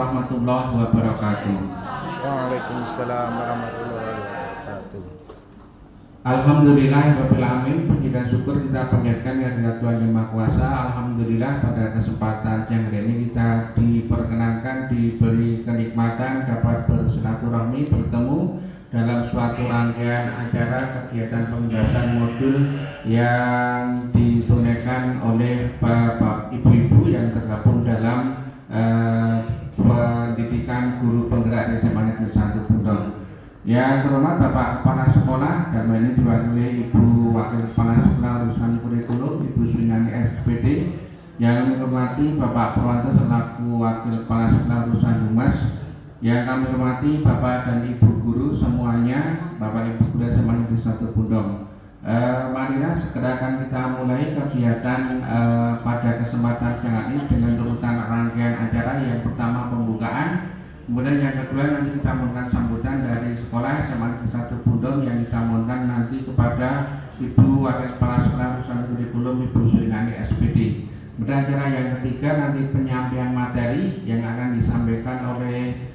warahmatullahi wabarakatuh. Waalaikumsalam warahmatullahi wabarakatuh. Alhamdulillahirabbil alamin. Puji dan syukur kita panjatkan kehadirat Tuhan Yang Maha Kuasa. Alhamdulillah pada kesempatan yang hari ini kita diperkenankan, diberi kenikmatan dapat bersilaturahmi, bertemu dalam suatu rangkaian acara kegiatan pembahasan modul yang ditunaikan oleh Bapak Ibu-ibu yang tergabung dalam pendidikan guru penggerak SMA Negeri 1 Bundong. Yang terhormat Bapak Kepala Sekolah dan ini diwakili Ibu Wakil Kepala Sekolah Urusan Kurikulum Ibu Sunyani SPD. Yang menghormati Bapak Purwanto selaku Wakil Kepala Sekolah Urusan Humas. Yang kami hormati Bapak dan Ibu guru semuanya, Bapak Ibu guru SMA Negeri 1 Bundong. Marilah segera akan kita mulai kegiatan pada kesempatan siang ini dengan urutan rangkaian acara. Yang pertama pembukaan. Kemudian yang kedua nanti kita mohonkan sambutan dari sekolah SMA Negeri 1 Bundong yang kita mohonkan nanti kepada Ibu Wakil Kepala Sekolah Urusan Kurikulum Ibu Suinani SPD. Kemudian acara yang ketiga nanti penyampaian materi yang akan disampaikan oleh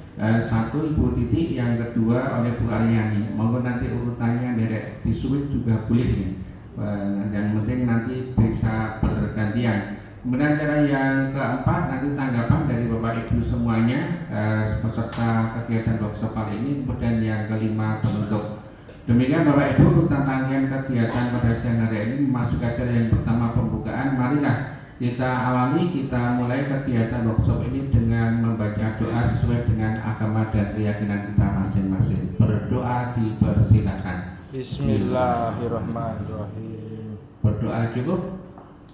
satu Ibu Titi, yang kedua oleh Bu Aryani. Monggo nanti urutannya derek disuit juga boleh ya. Yang penting nanti bisa bergantian. Kemudian acara yang keempat nanti tanggapan dari Bapak Ibu semuanya peserta kegiatan workshop kali ini. Kemudian yang kelima penutup. Demikian Bapak Ibu urutan rangkaian kegiatan pada siang hari ini. Masuk acara yang pertama pembukaan. Marilah kita awali, kita mulai kegiatan workshop ini dengan membaca doa sesuai dengan agama dan keyakinan kita masing-masing. Berdoa dipersilakan. Bismillahirrahmanirrahim. Berdoa cukup.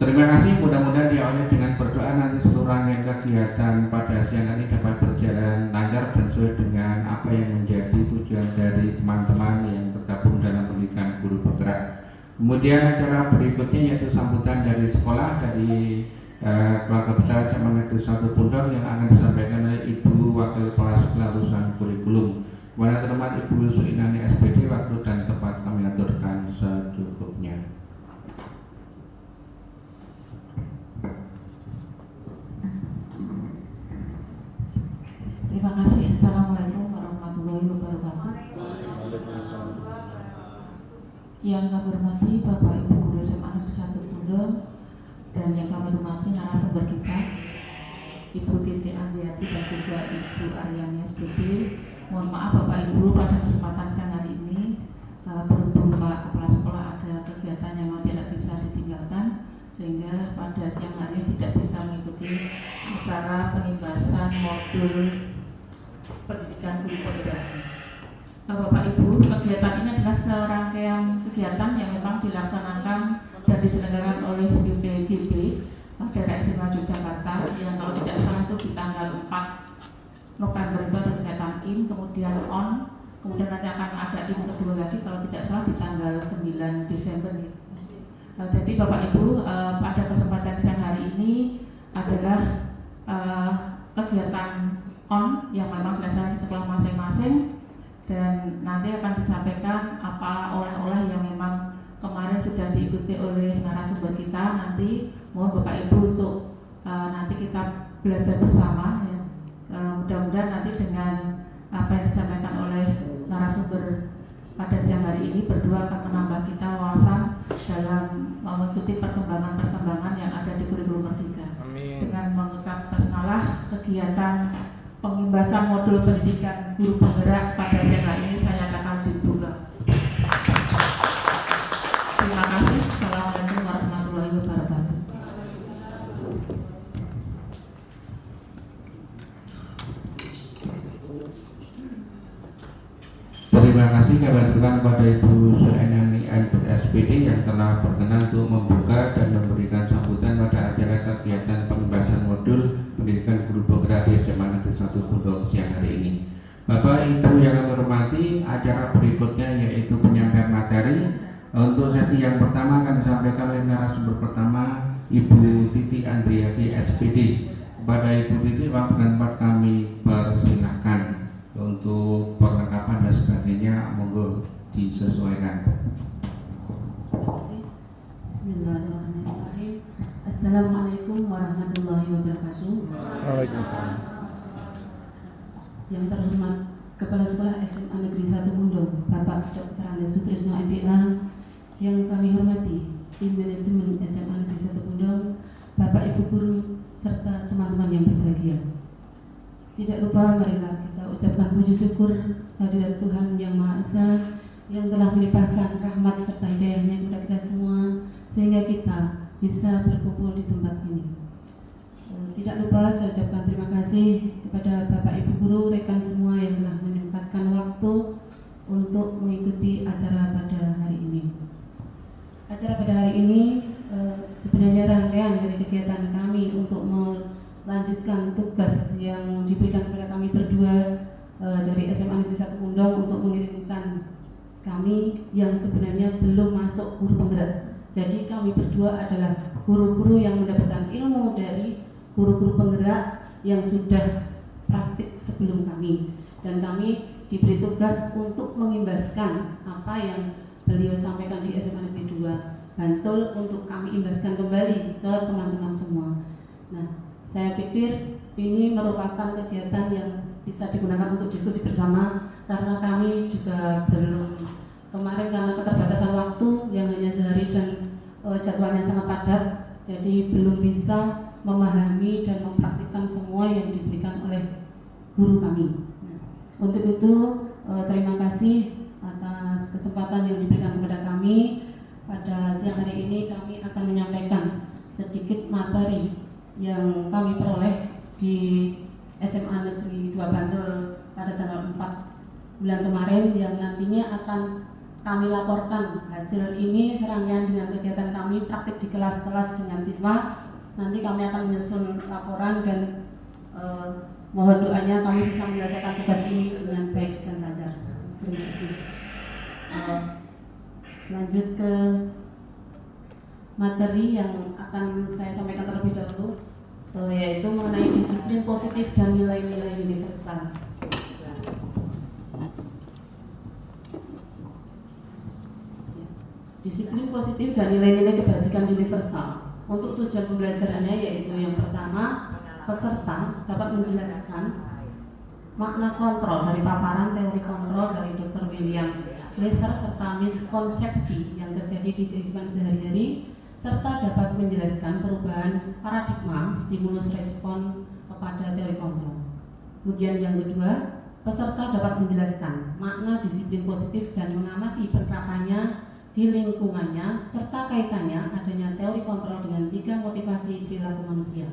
Terima kasih, mudah-mudahan diawali dengan berdoa nanti seluruh rangkaian kegiatan pada siang hari dapat berjalan lancar dan sesuai dengan apa yang menjadi tujuan dari teman-teman yang tergabung dalam pendidikan guru penggerak. Kemudian acara berikutnya yaitu sambutan dari sekolah dari keluarga besar SMA Negeri 1 Bundong yang akan disampaikan oleh Ibu Wakil Kepala Sekolah Urusan Kurikulum. Kemudian terhormat Ibu Suinani SPD, waktu dan tempat kami aturkan secukupnya. Terima kasih. Assalamualaikum warahmatullahi wabarakatuh. Yang kami hormati Bapak Ibu guru SMA Negeri 1 Bundong dan yang kami hormati narasumber kita Ibu Titi Andriati dan juga Ibu Aryani SPD. Mohon maaf Bapak Ibu pada kesempatan siang hari ini berhubung Pak Kepala Sekolah ada kegiatan yang tidak bisa ditinggalkan sehingga pada siang hari ini tidak bisa mengikuti acara pengimbasan modul pendidikan guru penggerak. Bapak Ibu, kegiatan ini adalah serangkaian kegiatan yang memang dilaksanakan dan diselenggarakan oleh BPGB daerah istimewa Yogyakarta yang kalau tidak salah itu di tanggal 4 November itu ada kegiatan in, kemudian on, kemudian nanti akan ada in kedua lagi kalau tidak salah di tanggal 9 Desember. Jadi Bapak Ibu, pada kesempatan siang hari ini adalah kegiatan on yang memang dilaksanakan di sekolah masing-masing dan nanti akan disampaikan apa oleh-oleh yang memang kemarin sudah diikuti oleh narasumber kita. Nanti mohon Bapak Ibu untuk nanti kita belajar bersama ya. Mudah-mudahan nanti dengan apa yang disampaikan oleh narasumber pada siang hari ini berdua akan menambah kita wawasan dalam mengikuti perkembangan-perkembangan yang ada di kurikulum Merdeka. Amin. Dengan mengucap basmalah, kegiatan pengimbasan modul pendidikan guru penggerak pada siang hari ini saya nyatakan dibuka. Terima kasih. Assalamualaikum warahmatullahi wabarakatuh. Terima kasih kami aturkan kepada Ibu Suinani SPD yang telah berkenan untuk membuka dan memberikan sambutan pada acara kegiatan pembahasan modul pendidikan guru penggerak di SMA Negeri 1 Bundong siang hari ini. Bapak Ibu yang kami hormati, acara berikutnya yaitu penyampaian materi. Untuk sesi yang pertama akan disampaikan oleh narasumber pertama Ibu Titi Andriati SPD. Kepada Ibu Titi, waktu dan tempat kami persilahkan. Untuk perlengkapan dan sebagainya monggo disesuaikan. Terima kasih. Bismillahirrahmanirrahim. Assalamualaikum warahmatullahi wabarakatuh. Waalaikumsalam. Yang terhormat Kepala Sekolah SMA Negeri 1 Bundong, Bapak Dr. Andes Sutrisno MPA. Yang kami hormati tim manajemen SMA Negeri 1 Bundong, Bapak Ibu guru serta teman-teman yang berbahagia. Tidak lupa marilah kita ucapkan puji syukur kehadirat Tuhan Yang Maha Esa yang telah melimpahkan rahmat serta hidayahnya kepada kita semua sehingga kita bisa berkumpul di tempat ini. Tidak lupa saya ucapkan terima kasih kepada Bapak Ibu guru, rekan semua yang telah menyempatkan waktu untuk mengikuti acara pada hari ini. Acara pada hari ini sebenarnya rangkaian dari kegiatan kami untuk melanjutkan tugas yang diberikan kepada kami berdua dari SMA Negeri 1 Bundong untuk mengirimkan kami yang sebenarnya belum masuk guru penggerak. Jadi kami berdua adalah guru-guru yang mendapatkan ilmu dari guru-guru penggerak yang sudah praktik sebelum kami, dan kami diberi tugas untuk mengimbaskan apa yang beliau sampaikan di SMA Negeri 2 Bantul untuk kami imbaskan kembali ke teman-teman semua. Nah, saya pikir ini merupakan kegiatan yang bisa digunakan untuk diskusi bersama karena kami juga belum kemarin karena keterbatasan waktu yang hanya sehari dan jadwalnya sangat padat, jadi belum bisa memahami dan mempraktikkan semua yang diberikan oleh guru kami. Untuk itu terima kasih atas kesempatan yang diberikan kepada kami. Pada siang hari ini kami akan menyampaikan sedikit materi yang kami peroleh di SMA Negeri 2 Bantul pada tanggal 4 bulan kemarin, yang nantinya akan kami laporkan hasil ini serangkaian dengan kegiatan kami praktik di kelas-kelas dengan siswa. Nanti kami akan menyusun laporan dan mohon doanya kami bisa menyelesaikan tugas ini dengan baik dan lancar. Terima kasih. Lanjut ke materi yang akan saya sampaikan terlebih dahulu, yaitu mengenai disiplin positif dan nilai-nilai universal. Disiplin positif dan nilai-nilai kebajikan universal. Untuk tujuan pembelajarannya yaitu yang pertama, peserta dapat menjelaskan makna kontrol dari paparan teori kontrol dari Dr. William Glasser serta miskonsepsi yang terjadi di kehidupan sehari-hari, serta dapat menjelaskan perubahan paradigma stimulus respon kepada teori kontrol. Kemudian yang kedua, peserta dapat menjelaskan makna disiplin positif dan mengamati penerapannya di lingkungannya serta kaitannya adanya teori kontrol dengan 3 motivasi perilaku manusia.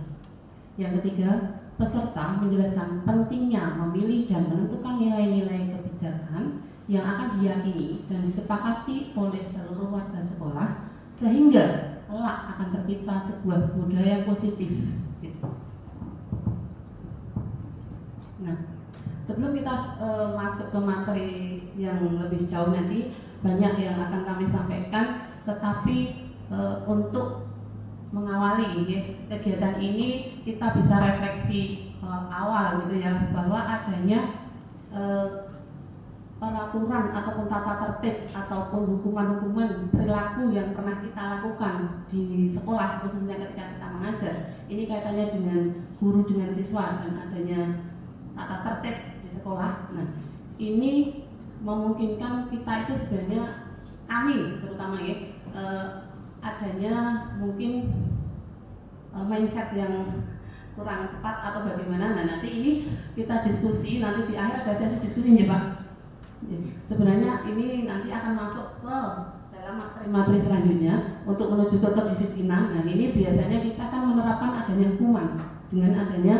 Yang ketiga, peserta menjelaskan pentingnya memilih dan menentukan nilai-nilai kebijakan yang akan diyakini dan disepakati oleh seluruh warga sekolah sehingga kelak akan tercipta sebuah budaya positif. Nah, sebelum kita masuk ke materi yang lebih jauh nanti, banyak yang akan kami sampaikan, tetapi untuk mengawali kegiatan ini kita bisa refleksi awal gitu ya, bahwa adanya peraturan ataupun tata tertib ataupun hukuman-hukuman perilaku yang pernah kita lakukan di sekolah, khususnya ketika kita mengajar. Ini kaitannya dengan guru dengan siswa dan adanya tata tertib di sekolah. Nah, ini memungkinkan kita itu sebenarnya, kami terutama ya, adanya mungkin mindset yang kurang tepat atau bagaimana. Nah, nanti ini kita diskusi, nanti di akhir ada sesi diskusi ya Pak. Sebenarnya ini nanti akan masuk ke dalam materi-materi selanjutnya untuk menuju ke kedisiplinan. Nah, ini biasanya kita akan menerapkan adanya hukuman dengan adanya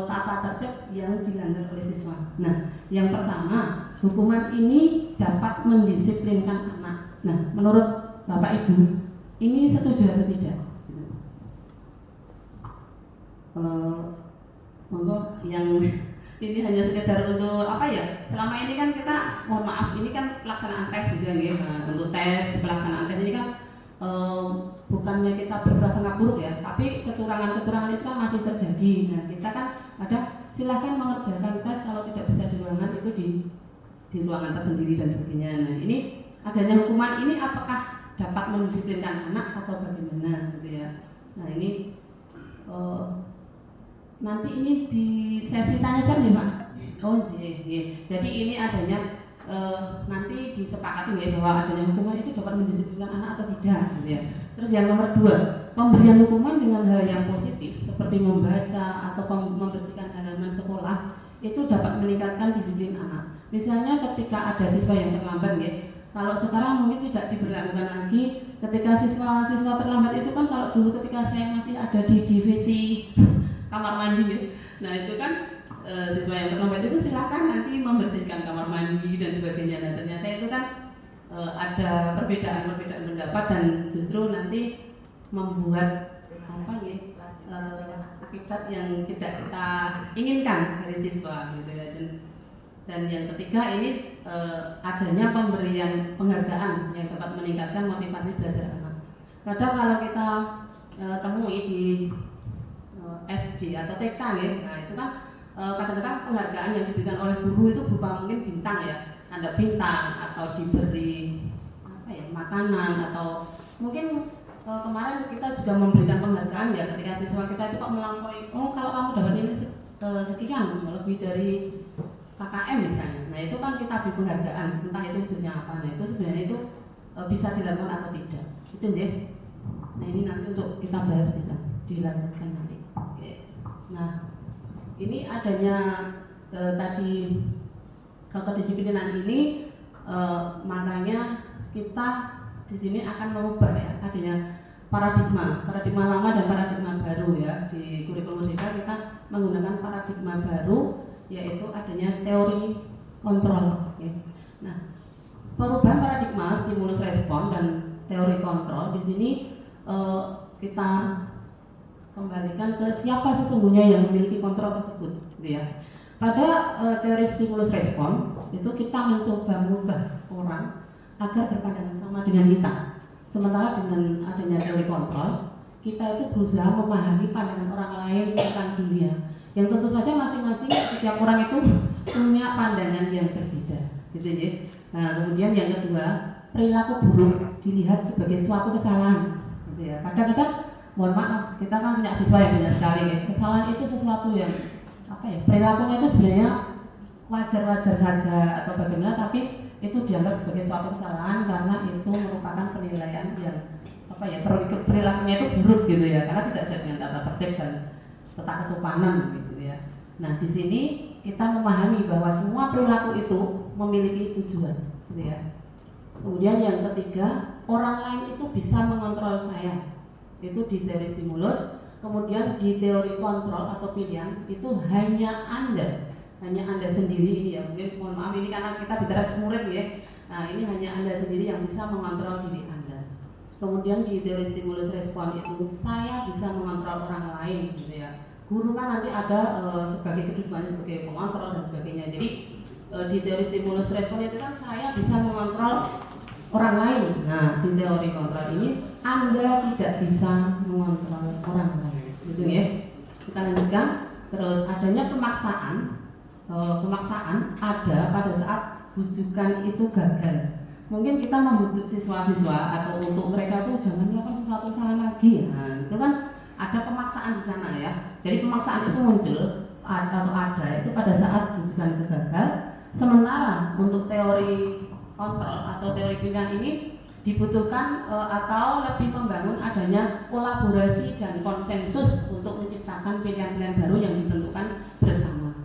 tata tertib yang dilanggar oleh siswa. Nah, yang pertama, hukuman ini dapat mendisiplinkan anak. Nah, menurut Bapak Ibu, ini setuju atau tidak? Monggo yang ini hanya sekedar untuk apa ya? Selama ini kan kita, mohon maaf, ini kan pelaksanaan tes gitu ya. Nah, untuk tes pelaksanaan tes ini kan bukannya kita berprasangka buruk ya, tapi kecurangan-kecurangan itu kan masih terjadi. Nah, kita kan ada silahkan mengerjakan tes, kalau tidak bisa di ruangan itu di ruangan tersendiri dan sebagainya. Nah, ini adanya hukuman ini apakah dapat mendisiplinkan anak atau bagaimana gitu ya. Nah, ini nanti ini di sesi tanya jawab nih Pak. Oh, iya. Jadi ini adanya nanti disepakati ya bahwa adanya hukuman itu dapat mendisiplinkan anak atau tidak, gitu ya. Terus yang nomor 2, pemberian hukuman dengan hal yang positif seperti membaca atau membersihkan halaman sekolah itu dapat meningkatkan disiplin anak. Misalnya ketika ada siswa yang terlambat ya, kalau sekarang mungkin tidak diberlakukan lagi. Ketika siswa terlambat itu kan, kalau dulu ketika saya masih ada di divisi kamar mandi ya, nah itu kan siswa yang terlambat itu silakan nanti membersihkan kamar mandi dan sebagainya. Nah ternyata itu kan ada perbedaan pendapat dan justru nanti membuat akibat yang tidak kita inginkan dari siswa gitu ya. Dan yang ketiga ini adanya pemberian penghargaan yang dapat meningkatkan motivasi belajar anak. Kadang kalau kita temui di SD atau TK ya, nah itu kan kadang-kadang penghargaan yang diberikan oleh guru itu berupa mungkin bintang ya, tanda bintang atau diberi makanan, atau mungkin kemarin kita juga memberikan penghargaan ya ketika siswa kita itu kok melampaui, oh kalau kamu dapat ini sekian lebih dari KKM misalnya. Nah itu kan kita beri penghargaan, entah itu ujungnya apa. Nah itu sebenarnya itu bisa dilakukan atau tidak. Itu ya. Nah ini nanti untuk kita bahas bisa dilanjutkan nanti. Oke. Nah ini adanya tadi kedisiplinan ini, makanya kita di sini akan mengubah ya, adanya paradigma lama dan paradigma baru ya. Di kurikulum Merdeka kita menggunakan paradigma baru, yaitu adanya teori kontrol. Okay. Nah, perubahan paradigma stimulus respon dan teori kontrol di sini kita kembalikan ke siapa sesungguhnya yang memiliki kontrol tersebut, gitu ya. Pada teori stimulus respon itu kita mencoba mengubah orang agar berpandangan sama dengan kita. Sementara dengan adanya teori kontrol, kita itu berusaha memahami pandangan orang lain tentang dunia. Yang tentu saja masing-masing setiap orang itu punya pandangan yang berbeda, gitu ya. Nah, kemudian yang kedua, perilaku buruk dilihat sebagai suatu kesalahan, gitu ya. Kadang-kadang, mohon maaf, kita kan punya siswa yang banyak sekali ya. Kesalahan itu sesuatu yang perilakunya itu sebenarnya wajar-wajar saja atau bagaimana, tapi itu dianggap sebagai suatu kesalahan karena itu merupakan penilaian yang perilakunya itu buruk gitu ya, karena tidak sesuai dengan tata tertib dan tata kesopanan gitu ya. Nah di sini kita memahami bahwa semua perilaku itu memiliki tujuan gitu ya. Kemudian yang ketiga, orang lain itu bisa mengontrol saya, itu di teori stimulus. Kemudian di teori kontrol atau pilihan itu hanya anda sendiri ini ya. Mungkin mohon maaf ini karena kita bicara ke murid ya. Nah ini hanya anda sendiri yang bisa mengontrol diri anda. Kemudian di teori stimulus respon itu saya bisa mengontrol orang lain gitu ya. Guru kan nanti ada sebagai kedudukannya sebagai pengontrol dan sebagainya. Jadi di teori stimulus respon itu kan saya bisa mengontrol orang lain. Nah di teori kontrol ini anda tidak bisa mengontrol orang lain. Gitu ya. Kita lanjutkan. Terus adanya pemaksaan ada pada saat bujukan itu gagal. Mungkin kita membujuk siswa-siswa atau untuk mereka tuh jangan melakukan sesuatu salah lagi. Nah, itu kan ada pemaksaan di sana ya. Jadi pemaksaan itu muncul atau ada itu pada saat bujukan itu gagal. Sementara untuk teori kontrol atau teori pilihan ini dibutuhkan atau lebih membangun adanya kolaborasi dan konsensus untuk menciptakan pilihan-pilihan baru yang ditentukan bersama.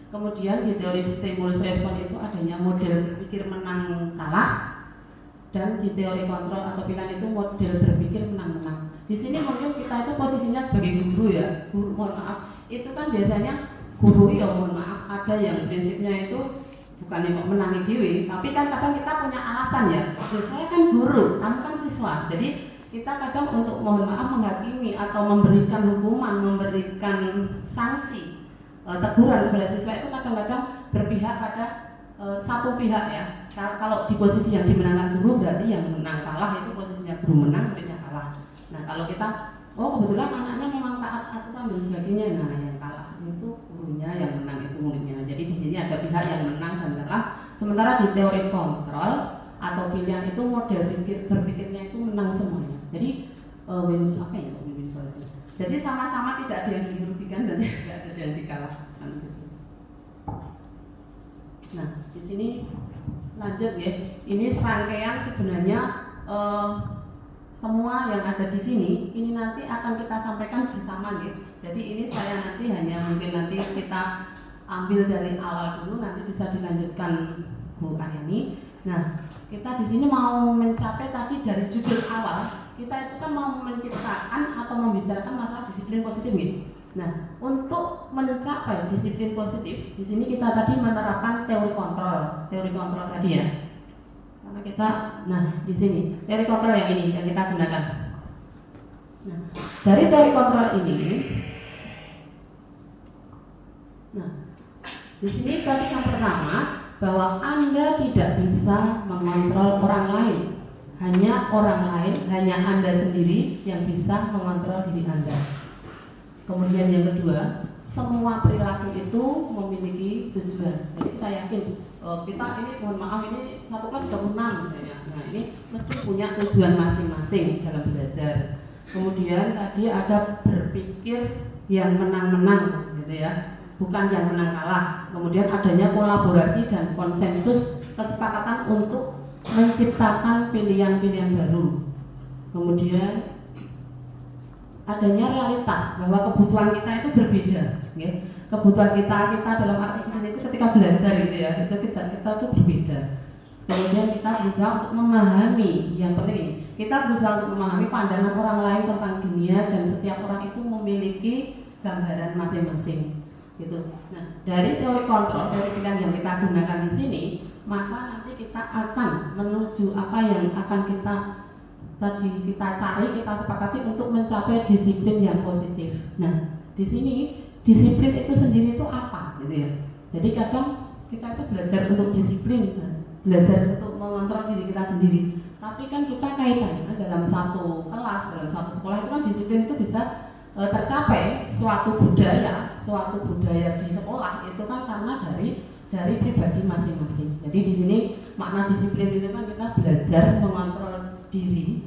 Kemudian di teori stimulus respon itu adanya model berpikir menang kalah, dan di teori kontrol atau pilihan itu model berpikir menang-menang. Di sini mungkin kita itu posisinya sebagai guru ya, guru mohon maaf, itu kan biasanya guru ya mohon maaf ada yang prinsipnya itu bukannya kok menangi diri, tapi kan kadang kita punya alasan ya. Saya kan guru, kamu kan siswa. Jadi kita kadang untuk mohon maaf menghakimi atau memberikan hukuman, memberikan sanksi, teguran kepada siswa itu kadang-kadang berpihak pada satu pihak ya. Kalau di posisi yang dimenangkan guru berarti yang menang kalah itu posisinya guru menang, muridnya kalah. Nah kalau kita, oh kebetulan anaknya memang taat aturan dan sebagainya, nah yang kalah itu gurunya, yang menang itu muridnya. Jadi di sini ada pihak yang menang dan kalah. Sementara di teori kontrol atau pilihan itu model berpikirnya itu menang semuanya. Jadi win-win solution. Jadi sama-sama tidak ada yang dirugikan dan tidak ada yang dikalahkan. Nah, di sini lanjut ya. Ini serangkaian sebenarnya semua yang ada di sini ini nanti akan kita sampaikan bersama ya. Jadi ini saya nanti hanya mungkin nanti kita ambil dari awal dulu, nanti bisa dilanjutkan Bu Aryani. Nah, kita di sini mau mencapai tadi dari judul awal, kita itu kan mau menciptakan atau membicarakan masalah disiplin positif gitu. Nah, untuk mencapai disiplin positif, di sini kita tadi menerapkan teori kontrol tadi ya. Karena kita, nah di sini teori kontrol yang ini yang kita gunakan. Nah, dari teori kontrol ini, nah di sini tadi yang pertama bahwa Anda tidak bisa mengontrol orang lain, hanya orang lain, hanya Anda sendiri yang bisa mengontrol diri Anda. Kemudian yang kedua, semua perilaku itu memiliki tujuan. Jadi kita yakin kita ini, mohon maaf, ini satu kelas 26 misalnya. Nah ini mesti punya tujuan masing-masing dalam belajar. Kemudian tadi ada berpikir yang menang-menang, gitu ya, bukan yang menang kalah. Kemudian adanya kolaborasi dan konsensus, kesepakatan untuk menciptakan pilihan-pilihan baru. Kemudian adanya realitas bahwa kebutuhan kita itu berbeda, ya. Kebutuhan kita dalam arti sini itu ketika belajar gitu ya, itu kita itu berbeda. Kemudian kita berusaha untuk memahami, yang penting ini, kita berusaha untuk memahami pandangan orang lain tentang dunia dan setiap orang itu memiliki gambaran masing-masing, gitu. Nah, dari teori kontrol, dari pilihan yang kita gunakan di sini, maka nanti kita akan menuju apa yang akan kita cari, kita sepakati untuk mencapai disiplin yang positif. Nah, di sini disiplin itu sendiri itu apa, gitu ya. Jadi kadang kita itu belajar untuk disiplin, belajar untuk mengontrol diri kita sendiri. Tapi kan kita kaitannya dalam satu kelas, dalam satu sekolah itu kan disiplin itu bisa tercapai suatu budaya di sekolah itu kan karena dari pribadi masing-masing. Jadi di sini makna disiplin itu kan kita belajar mengontrol diri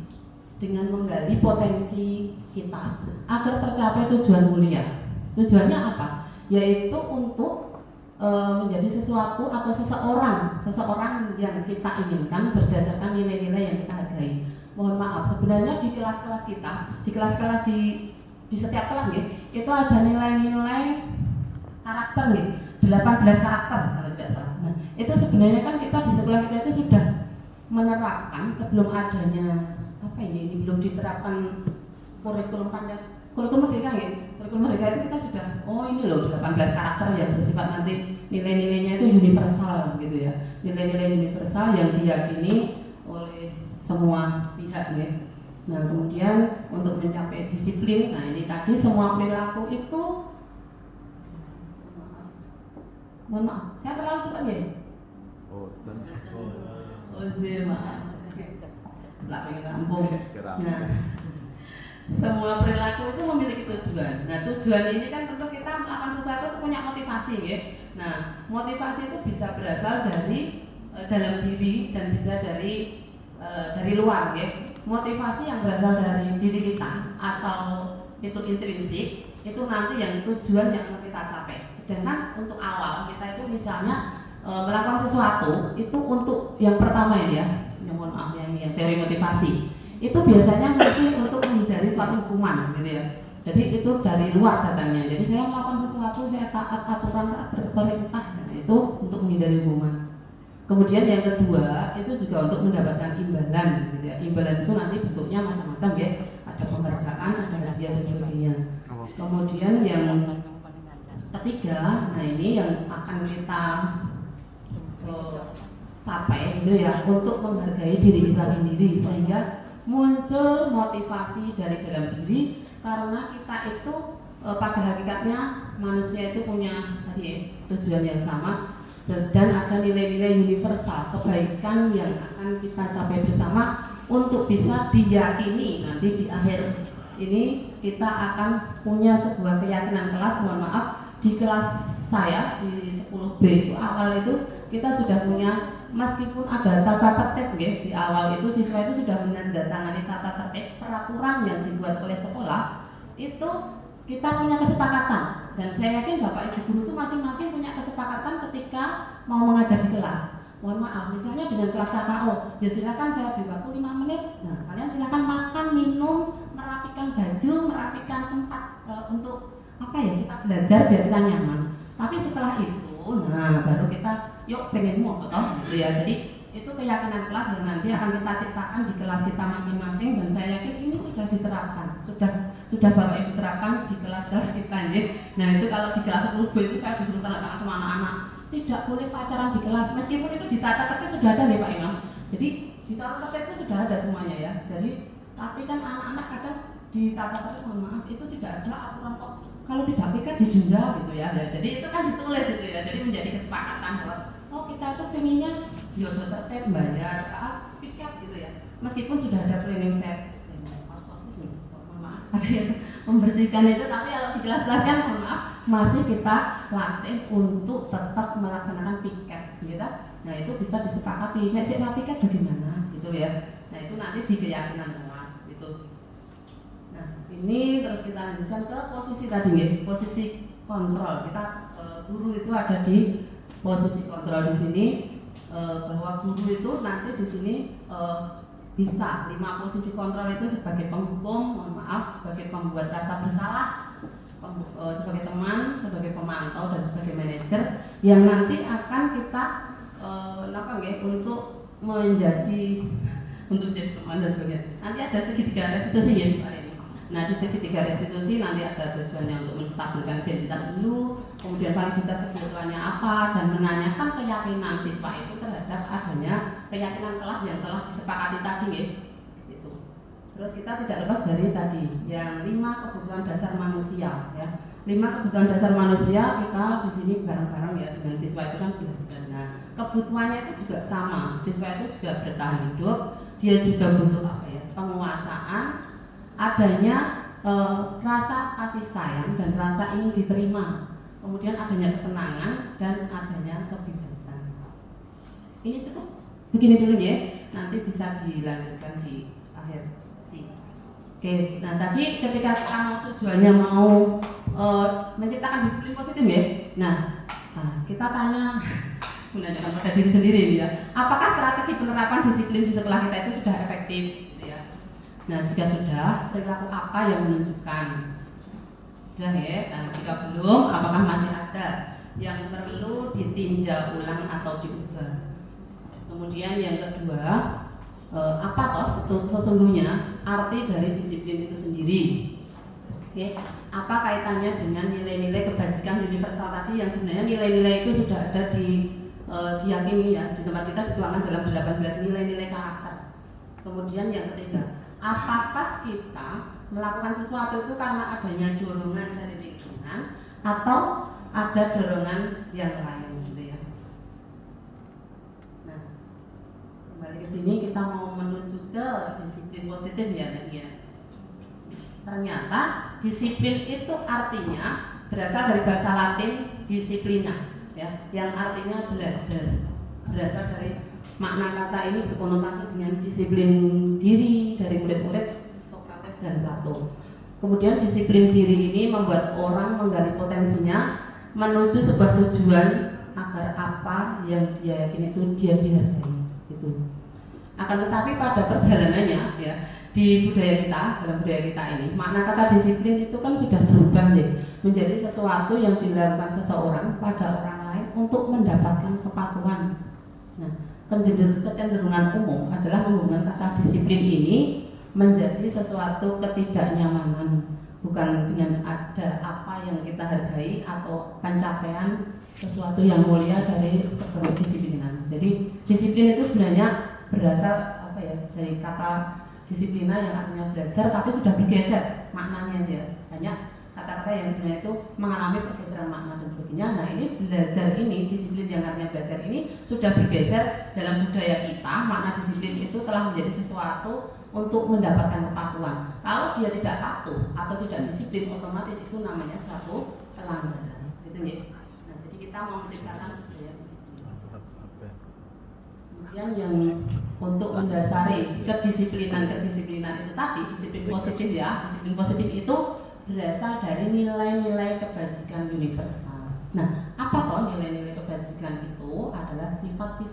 dengan menggali potensi kita agar tercapai tujuan mulia. Tujuannya apa? Yaitu untuk menjadi sesuatu atau seseorang yang kita inginkan berdasarkan nilai-nilai yang kita hargai. Mohon maaf, sebenarnya di kelas-kelas kita, di setiap kelas nih, itu ada nilai-nilai karakter nih, 18 karakter kalau tidak salah. Nah, itu sebenarnya kan kita di sekolah kita itu sudah menerapkan sebelum adanya ini belum diterapkan kurikulum merdeka ya. Kurikulum merdeka itu kita sudah, ini loh 18 karakter yang bersifat nanti nilai-nilainya itu universal gitu ya. Nilai-nilai universal yang diyakini oleh semua pihak ya. Nah, kemudian untuk mencapai disiplin, nah ini tadi semua perilaku itu, mohon maaf, saya terlalu cepat ya? Maaf. Setelah pengen rampung. Nah, semua perilaku itu memiliki tujuan. Nah, tujuan ini kan tentu kita melakukan sesuatu itu punya motivasi ya. Nah, motivasi itu bisa berasal dari dalam diri dan bisa dari luar ya. Motivasi yang berasal dari diri kita atau itu intrinsik, itu nanti yang tujuan yang mau kita capai. Sedangkan untuk awal kita itu misalnya melakukan sesuatu itu untuk yang pertama ini ya, mohon maaf ya, ini yang teori motivasi itu biasanya mesti untuk menghindari suatu hukuman gitu ya. Jadi itu dari luar datangnya. Jadi saya melakukan sesuatu, saya taat aturan, taat perintah, nah, itu untuk menghindari hukuman. Kemudian yang kedua itu juga untuk mendapatkan imbalan gitu ya. Imbalan itu nanti bentuknya macam-macam ya, ada penghargaan, ada hadiah dan sebagainya. Kemudian yang ketiga, nah ini yang akan kita capai gitu ya, untuk menghargai diri kita sendiri sehingga muncul motivasi dari dalam diri, karena kita itu pada hakikatnya manusia itu punya tadi ya, tujuan yang sama dan ada nilai-nilai universal kebaikan yang akan kita capai bersama untuk bisa diyakini nanti di akhir ini kita akan punya sebuah keyakinan kelas. Mohon maaf, di kelas saya di 10B itu awal itu kita sudah punya, meskipun ada tata tertib ya, di awal itu siswa itu sudah menandatangani tata tertib peraturan yang dibuat oleh sekolah, itu kita punya kesepakatan dan saya yakin Bapak Ibu guru itu masing-masing punya kesepakatan ketika mau mengajar di kelas, mohon maaf, misalnya dengan kelas KKO, ya silakan saya beri waktu 5 menit. Nah, kalian silakan makan, minum, merapikan baju, merapikan tempat untuk apa ya, kita belajar biar kita nyaman. Tapi setelah itu, nah baru kita yuk pengen mau toh gitu ya. Jadi itu keyakinan kelas yang nanti akan kita ciptakan di kelas kita masing-masing, dan saya yakin ini sudah diterapkan, sudah Bapak Ibu terapkan di kelas-kelas kita ya. Nah itu kalau di kelas 10B itu saya disuruh tanda tangan sama anak-anak, tidak boleh pacaran di kelas, meskipun itu di tata tertib sudah ada ya Pak Imam. Jadi di tata tertib itu sudah ada semuanya ya. Jadi tapi kan anak-anak kadang di tata tertib, mohon maaf, itu tidak ada aturan kok kalau tidak piket didenda gitu ya. Jadi itu kan ditulis gitu ya. Jadi menjadi kesepakatan bahwa oh kita itu pengennya yodo tertib bayar piket gitu ya. Meskipun sudah ada cleaning set, ada yang membersihkan itu, tapi kalau di kelas-kelas kan mohon maaf masih kita latih untuk tetap melaksanakan piket gitu. Nah itu bisa disepakati, nek sik piket bagaimana gitu ya. Nah itu nanti di keyakinan kelas gitu. Nah ini terus kita lanjutkan ke posisi tadi ya, posisi kontrol. Kita guru itu ada di posisi kontrol di sini, bahwa guru itu nanti di sini bisa 5 posisi kontrol itu sebagai penghukum, mohon maaf, sebagai pembuat rasa bersalah, sebagai teman, sebagai pemantau, dan sebagai manajer yang nanti akan kita untuk menjadi teman dan sebagainya. Nanti ada segitiga restitusi ya Pak ini. Nah di segitiga restitusi nanti ada tujuannya untuk menstabilkan identitas dulu, kemudian validitas kebutuhannya apa, dan menanyakan keyakinan siswa itu terhadap adanya keyakinan kelas yang telah disepakati tadi ya. Gitu. Terus kita tidak lepas dari tadi yang 5 kebutuhan dasar manusia ya. 5 kebutuhan dasar manusia kita di sini bareng-bareng ya dengan siswa itu kan belajar. Nah, kebutuhannya itu juga sama. Siswa itu juga bertahan hidup, dia juga butuh apa ya? Penguasaan, adanya rasa kasih sayang dan rasa ingin diterima. Kemudian adanya kesenangan dan adanya kebebasan. Ini cukup begini dulu ya. Nanti bisa dilanjutkan di akhir sih. Oke, nah tadi ketika kamu tujuannya mau menciptakan disiplin positif ya. Nah kita tanya menanyakan pada diri sendiri nih ya. Apakah strategi penerapan disiplin di sekolah kita itu sudah efektif gitu ya. Nah jika sudah, perilaku apa yang menunjukkan? Sudah ya. Nah jika belum, apakah masih ada yang perlu ditinjau ulang atau diubah? Kemudian yang kedua, apa toh sesungguhnya arti dari disiplin itu sendiri? Oke, apa kaitannya dengan nilai-nilai kebajikan universal tadi yang sebenarnya nilai-nilai itu sudah ada diyakini ya, di tempat kita dituangkan dalam 18 nilai-nilai karakter. Kemudian yang ketiga, apakah kita melakukan sesuatu itu karena adanya dorongan dari lingkungan atau ada dorongan yang lain gitu ya. Nah, kembali ke sini kita mau menuju ke disiplin positif ya tadi ya. Ternyata disiplin itu artinya berasal dari bahasa Latin disiplina ya, yang artinya belajar. Berasal dari makna kata ini berkonotasi dengan disiplin diri dari murid-murid Sokrates dan Plato. Kemudian disiplin diri ini membuat orang menggali potensinya menuju sebuah tujuan agar apa yang dia yakini itu dia dihargai gitu. Akan tetapi pada perjalanannya ya, di budaya kita, dalam budaya kita ini, makna kata disiplin itu kan sudah berubah menjadi sesuatu yang dilakukan seseorang pada orang lain untuk mendapatkan kepatuhan. Nah, kecenderungan umum adalah menghubungkan kata disiplin ini menjadi sesuatu ketidaknyamanan, bukan dengan ada apa yang kita hargai atau pencapaian sesuatu yang mulia dari sebuah disiplinan. Jadi disiplin itu sebenarnya berasal apa ya, dari kata disiplina yang artinya belajar, tapi sudah bergeser maknanya ya. Hanya kata-kata yang sebenarnya itu mengalami pergeseran makna dan sebagainya. Nah ini belajar ini, disiplin yang artinya belajar ini sudah bergeser dalam budaya kita. Makna disiplin itu telah menjadi sesuatu untuk mendapatkan kepatuhan. Kalau dia tidak patuh atau tidak disiplin, otomatis itu namanya suatu pelanggaran. Gitu ya. Nah jadi kita mau menciptakan budaya disiplin. Kemudian yang untuk mendasari kedisiplinan itu tadi, disiplin positif ya. Disiplin positif itu berasal dari nilai-nilai kebajikan universal. Nah, apa toh nilai-nilai kebajikan itu?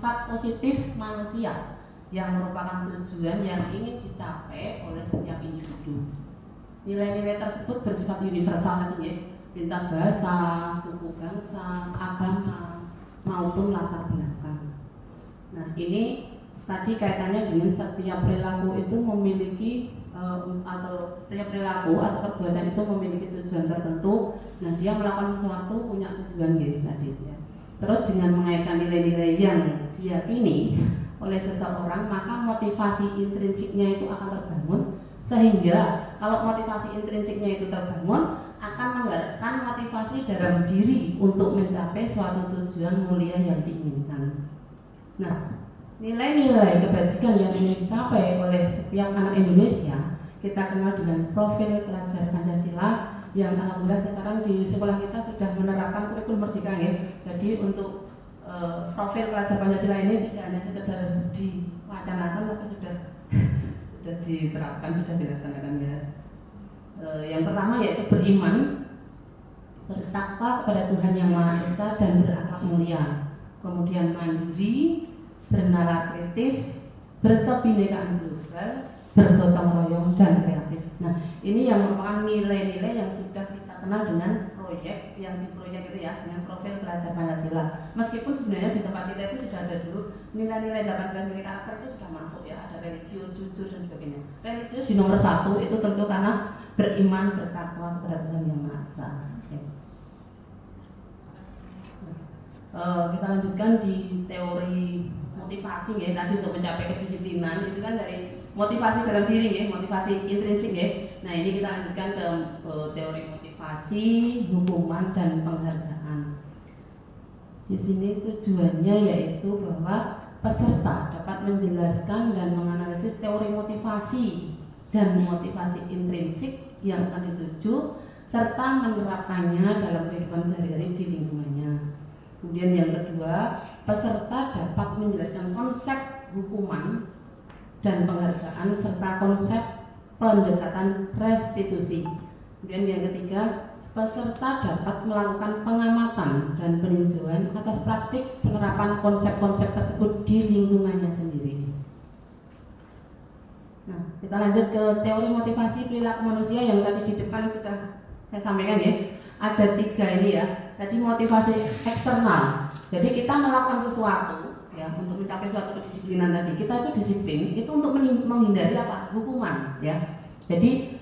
sifat positif manusia yang merupakan tujuan yang ingin dicapai oleh setiap individu. Nilai-nilai tersebut bersifat universal nanti, lintas bahasa, suku bangsa, agama, maupun latar belakang. Nah, ini tadi kaitannya dengan setiap perilaku itu memiliki atau setiap perilaku atau perbuatan itu memiliki tujuan tertentu. Nah, dia melakukan sesuatu punya tujuan gitu tadi ya. Terus dengan mengaitkan nilai-nilai yang diyakini oleh seseorang, maka motivasi intrinsiknya itu akan terbangun, sehingga kalau motivasi intrinsiknya itu terbangun akan menggerakkan motivasi dalam diri untuk mencapai suatu tujuan mulia yang diinginkan. Nah, nilai-nilai kebajikan yang ingin dicapai oleh setiap anak Indonesia kita kenal dengan profil pelajar Pancasila yang alhamdulillah sekarang di sekolah kita sudah menerapkan kurikulum merdeka ya. Jadi untuk profil pelajar Pancasila ini tidak hanya sekedar diwacanakan, tapi sudah diterapkan, sudah dilaksanakan ya. Yang pertama yaitu beriman, bertakwa kepada Tuhan Yang Maha Esa dan berakhlak mulia. Kemudian mandiri, bernalar kritis, berkebinekaan global, bergotong royong dan kreatif. Nah, ini yang merupakan nilai-nilai yang sudah kita kenal dengan proyek yang di proyek itu ya, dengan profil pelajar Pancasila. Meskipun sebenarnya di tempat kita itu sudah ada dulu nilai-nilai 18 nilai karakter itu sudah masuk ya, ada religius, jujur dan sebagainya. Religius di nomor 1 itu tentu karena beriman, bertakwa kepada Tuhan Yang Maha Esa. Kita lanjutkan di teori motivasi ya, tadi untuk mencapai kedisiplinan itu kan dari motivasi dalam diri ya, motivasi intrinsik ya. Nah, ini kita lanjutkan ke teori motivasi, hukuman dan penghargaan. Di sini tujuannya yaitu bahwa peserta dapat menjelaskan dan menganalisis teori motivasi dan motivasi intrinsik yang akan dituju serta menerapkannya dalam kehidupan sehari-hari di lingkungannya. Kemudian yang kedua, peserta dapat menjelaskan konsep hukuman dan penghargaan serta konsep pendekatan restitusi. Kemudian yang ketiga, peserta dapat melakukan pengamatan dan peninjauan atas praktik penerapan konsep-konsep tersebut di lingkungannya sendiri. Nah, kita lanjut ke teori motivasi perilaku manusia yang tadi di depan sudah saya sampaikan ya. Ada 3 ini ya. Tadi motivasi eksternal. Jadi kita melakukan sesuatu ya untuk mencapai suatu kedisiplinan tadi. Kita itu disiplin itu untuk menghindari apa? Hukuman ya. Jadi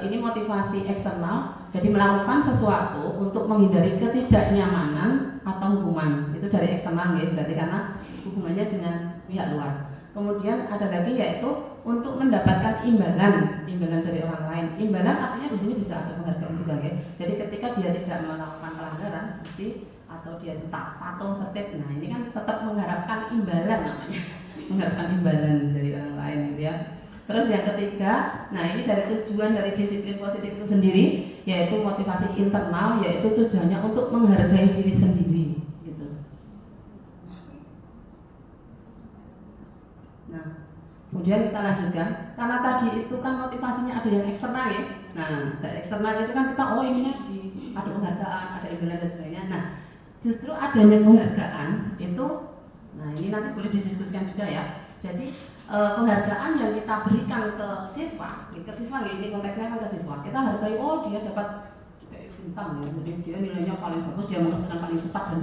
ini motivasi eksternal. Jadi melakukan sesuatu untuk menghindari ketidaknyamanan atau hukuman. Itu dari eksternal ya, berarti karena hubungannya dengan pihak luar. Kemudian ada lagi yaitu untuk mendapatkan imbalan dari orang lain. Imbalan artinya di sini bisa ada penghargaan juga ya. Jadi ketika dia tidak melakukan pelanggaran, atau dia tetap patuh tertib, nah ini kan tetap mengharapkan imbalan namanya, mengharapkan imbalan dari orang lain gitu ya. Terus yang ketiga, nah ini dari tujuan dari disiplin positif itu sendiri, yaitu motivasi internal, yaitu tujuannya untuk menghargai diri sendiri. Nah, kemudian kita lanjutkan, karena tadi itu kan motivasinya ada yang eksternal ya. Nah, dari eksternal itu kan kita ini ada penghargaan, ada imbalan dan sebagainya. Nah, justru adanya penghargaan itu, nah ini nanti boleh didiskusikan juga ya. Jadi penghargaan yang kita berikan ke siswa ini konteksnya kan ke siswa. Kita hargai dia dapat bintang ya, jadi dia nilainya paling bagus, dia mengerjakan paling cepat dan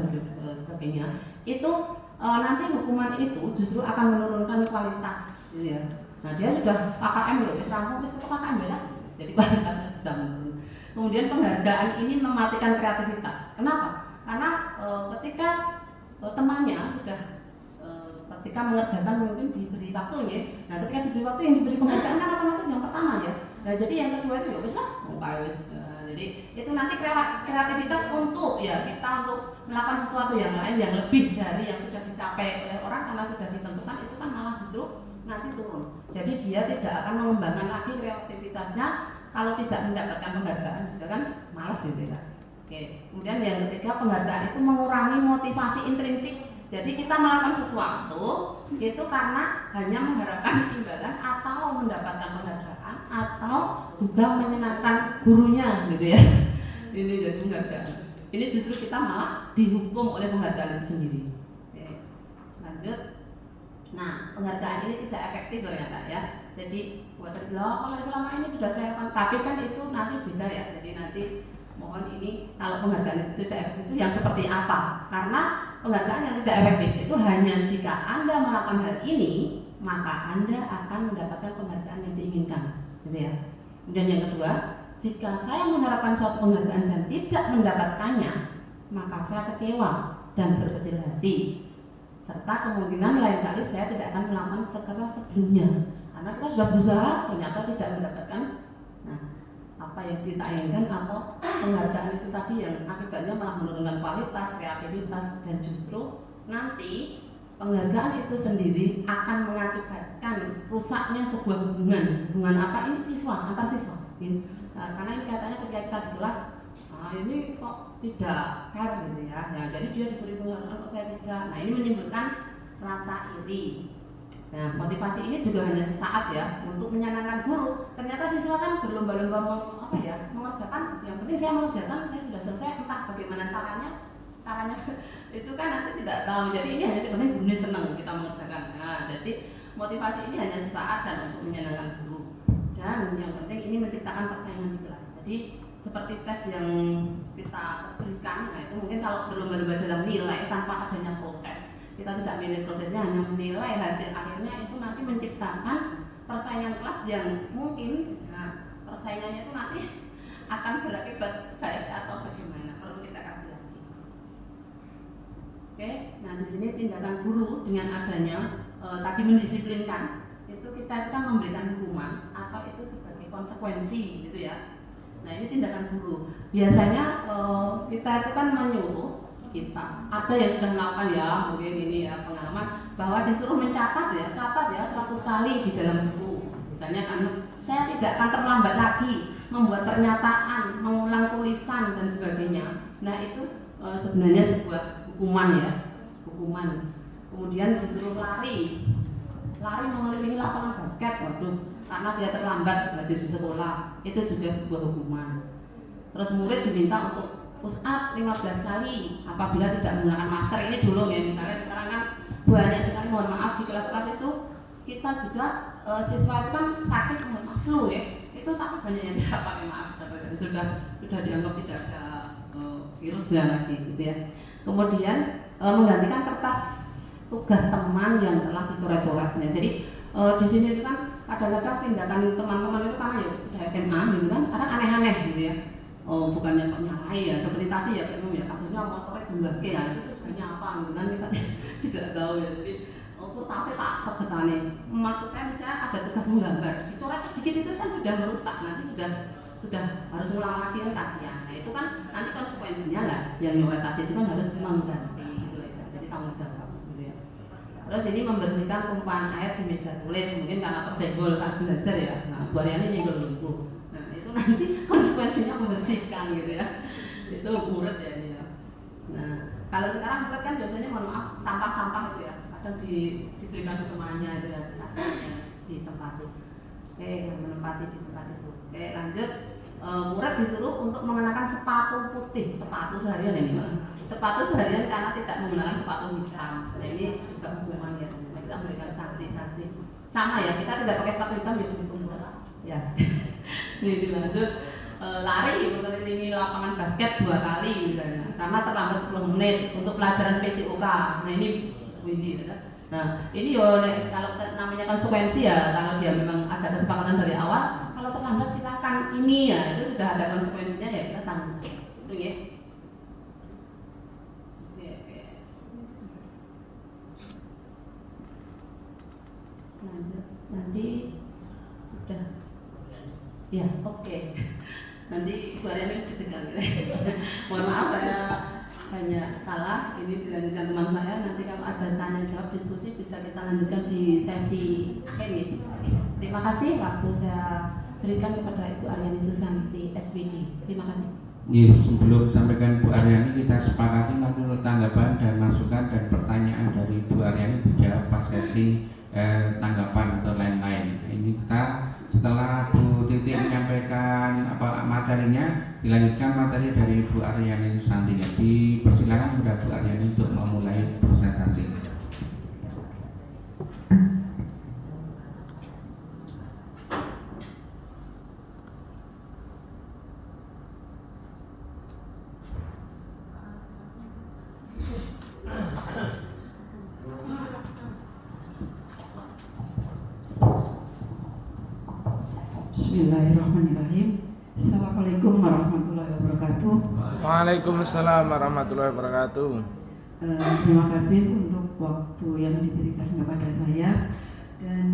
sebagainya. Itu nanti hukuman itu justru akan menurunkan kualitas gitu ya. Nah, dia sudah KKM loh, rampung itu KKM ya, jadi kualitasnya bisa menurun. Kemudian penghargaan ini mematikan kreativitas. Kenapa? Karena ketika temannya sudah ketika mengerjakan mungkin diberi waktunya. Nah, ketika diberi waktu yang diberi penghargaan kan otomatis yang pertama ya. Nah, jadi yang kedua itu ya wis lah, jadi itu nanti kreativitas untuk ya kita untuk melakukan sesuatu yang lain yang lebih dari yang sudah dicapai oleh orang karena sudah ditentukan itu kan malah justru nanti turun. Jadi dia tidak akan mengembangkan lagi kreativitasnya kalau tidak mendapatkan penghargaan, sudah kan malas gitu ya. Oke. Kemudian yang ketiga, penghargaan itu mengurangi motivasi intrinsik. Jadi kita melakukan sesuatu itu karena hanya mengharapkan imbalan atau mendapatkan penghargaan atau juga menyenangkan gurunya gitu ya. Ini jadi penghargaan. Ini justru kita malah dihukum oleh penghargaan itu sendiri. Oke. lanjut. Nah, penghargaan ini tidak efektif loh ya Kak ya. Jadi buat terbilang kalau selama ini sudah saya lakukan, tapi kan itu nanti beda ya. Jadi nanti mohon ini kalau penghargaan itu tidak efektif itu yang seperti apa? Karena penghargaan yang tidak efektif itu hanya jika Anda melakukan hal ini, maka Anda akan mendapatkan penghargaan yang diinginkan, gitu ya. Kemudian yang kedua, jika saya mengharapkan suatu penghargaan dan tidak mendapatkannya, maka saya kecewa dan berkecil hati. Serta kemungkinan lain kali saya tidak akan melakukan sekeras sebelumnya. Karena kita sudah berusaha, ternyata tidak mendapatkan apa yang kita inginkan atau penghargaan itu tadi yang akibatnya malah menurunkan kualitas, kreativitas, dan justru nanti penghargaan itu sendiri akan mengakibatkan rusaknya sebuah hubungan apa ini antar siswa. Karena ini katanya ketika kita di kelas, ini kok tidak fair gitu ya. Jadi dia diberi penghargaan kok saya tidak. Nah ini menimbulkan rasa iri. Nah, motivasi ini juga hanya sesaat ya untuk menyenangkan guru. Ternyata siswa kan berlomba-lomba mengerjakan. Yang penting saya mengerjakan, saya sudah selesai. Entah bagaimana caranya itu kan nanti tidak tahu. Jadi ini hanya sebenarnya guru senang kita mengerjakan. Nah, jadi motivasi ini hanya sesaat dan untuk menyenangkan guru. Dan yang penting ini menciptakan persaingan di kelas. Jadi seperti tes yang kita berikan, nah itu mungkin kalau berlomba-lomba dalam nilai tanpa adanya proses. Kita tidak menilai prosesnya, hanya menilai hasil akhirnya itu nanti menciptakan persaingan kelas yang mungkin persaingannya itu nanti akan berakibat baik atau bagaimana, perlu kita kasih lagi. Oke, nah di sini tindakan guru dengan adanya tadi mendisiplinkan itu kita kan memberikan hukuman atau itu sebagai konsekuensi gitu ya. Nah ini tindakan guru. Biasanya kita itu kan menyuruh kita ada yang sudah melakukan ya mungkin ini ya pengalaman bahwa disuruh catat ya 100 kali di dalam buku. Misalnya kan saya tidak akan terlambat lagi membuat pernyataan, mengulang tulisan dan sebagainya. Nah itu sebenarnya sebuah hukuman. Kemudian disuruh lari mengelilingi lapangan basket, karena dia terlambat belajar di sekolah, itu juga sebuah hukuman. Terus murid diminta untuk push up 15 kali apabila tidak menggunakan masker. Ini dulu ya, misalnya sekarang kan banyak sekali, mohon maaf, di kelas-kelas itu kita juga siswa itu kan sakit, mohon maaf, flu ya, itu tapi banyak yang tidak pakai masker, sudah dianggap tidak ada virusnya lagi gitu ya. Kemudian menggantikan kertas tugas teman yang telah dicoret-coretnya. Jadi di sini itu kan kadang-kadang tindakan teman-teman itu karena ya sudah SMA gitu kan, kadang aneh-aneh gitu ya. Bukannya kok nyalai ya, seperti tadi ya memang ya kasusnya motornya juga ya, itu sebenarnya apa gitu kan kita tidak tahu ya. Jadi tasnya tak tergetane. Maksud saya misalnya ada tugas menggambar, dicoret sedikit itu kan sudah merusak, nanti sudah harus ulang lagi kan kasihan. Nah itu kan nanti konsekuensinya lah yang nyoret tadi itu kan harus mengganti gitu ya. Jadi tanggung jawab gitu ya. Terus ini membersihkan tumpahan air di meja tulis, mungkin karena tersenggol saat belajar ya. Nah Bu Aryani nyenggol buku. Nanti konsekuensinya membersihkan gitu ya, itu murid ya ini ya. Nah kalau sekarang murid kan biasanya mohon maaf sampah-sampah itu ya, kadang diberikan di temannya itu ya, di tempat itu, menempati di tempat itu. Lanjut, murid disuruh untuk mengenakan sepatu putih, sepatu seharian ini malah, sepatu seharian karena tidak menggunakan sepatu hitam. Nah ini juga hukuman ya, kita memberikan sanksi-sanksi. Sama ya, kita tidak pakai sepatu hitam ya ya. Ini dilanjut lari mengelilingi lapangan basket 2 kali misalnya, karena terlambat 10 menit untuk pelajaran PCOK. Nah ini wiji ya. Nah ini kalau namanya konsekuensi ya, kalau dia memang ada kesepakatan dari awal, kalau terlambat silakan ini ya, itu sudah ada konsekuensinya ya, kita tanggung itu ya. Nanti udah ya, oke. Nanti Bu Aryani mesti dengar gitu. Mohon maaf saya banyak salah. Ini dilanjutkan teman saya. Nanti kalau ada tanya jawab diskusi bisa kita lanjutkan di sesi akhir ya. Terima kasih waktu saya berikan kepada Ibu Aryani Susanti SPD. Terima kasih. Sebelum sampaikan Bu Aryani, kita sepakati nanti untuk tanggapan dan masukan dan pertanyaan dari Bu Aryani dijawab pas sesi tanggapan atau lain-lain. Ini kita setelah Bu Titi menyampaikan materinya, dilanjutkan materi dari Bu Aryani Susanti. Dipersilakan kepada Bu Aryani untuk memulai presentasi. Bismillahirrahmanirrahim. Assalamualaikum warahmatullahi wabarakatuh. Waalaikumsalam warahmatullahi wabarakatuh. Terima kasih untuk waktu yang diberikan kepada saya. Dan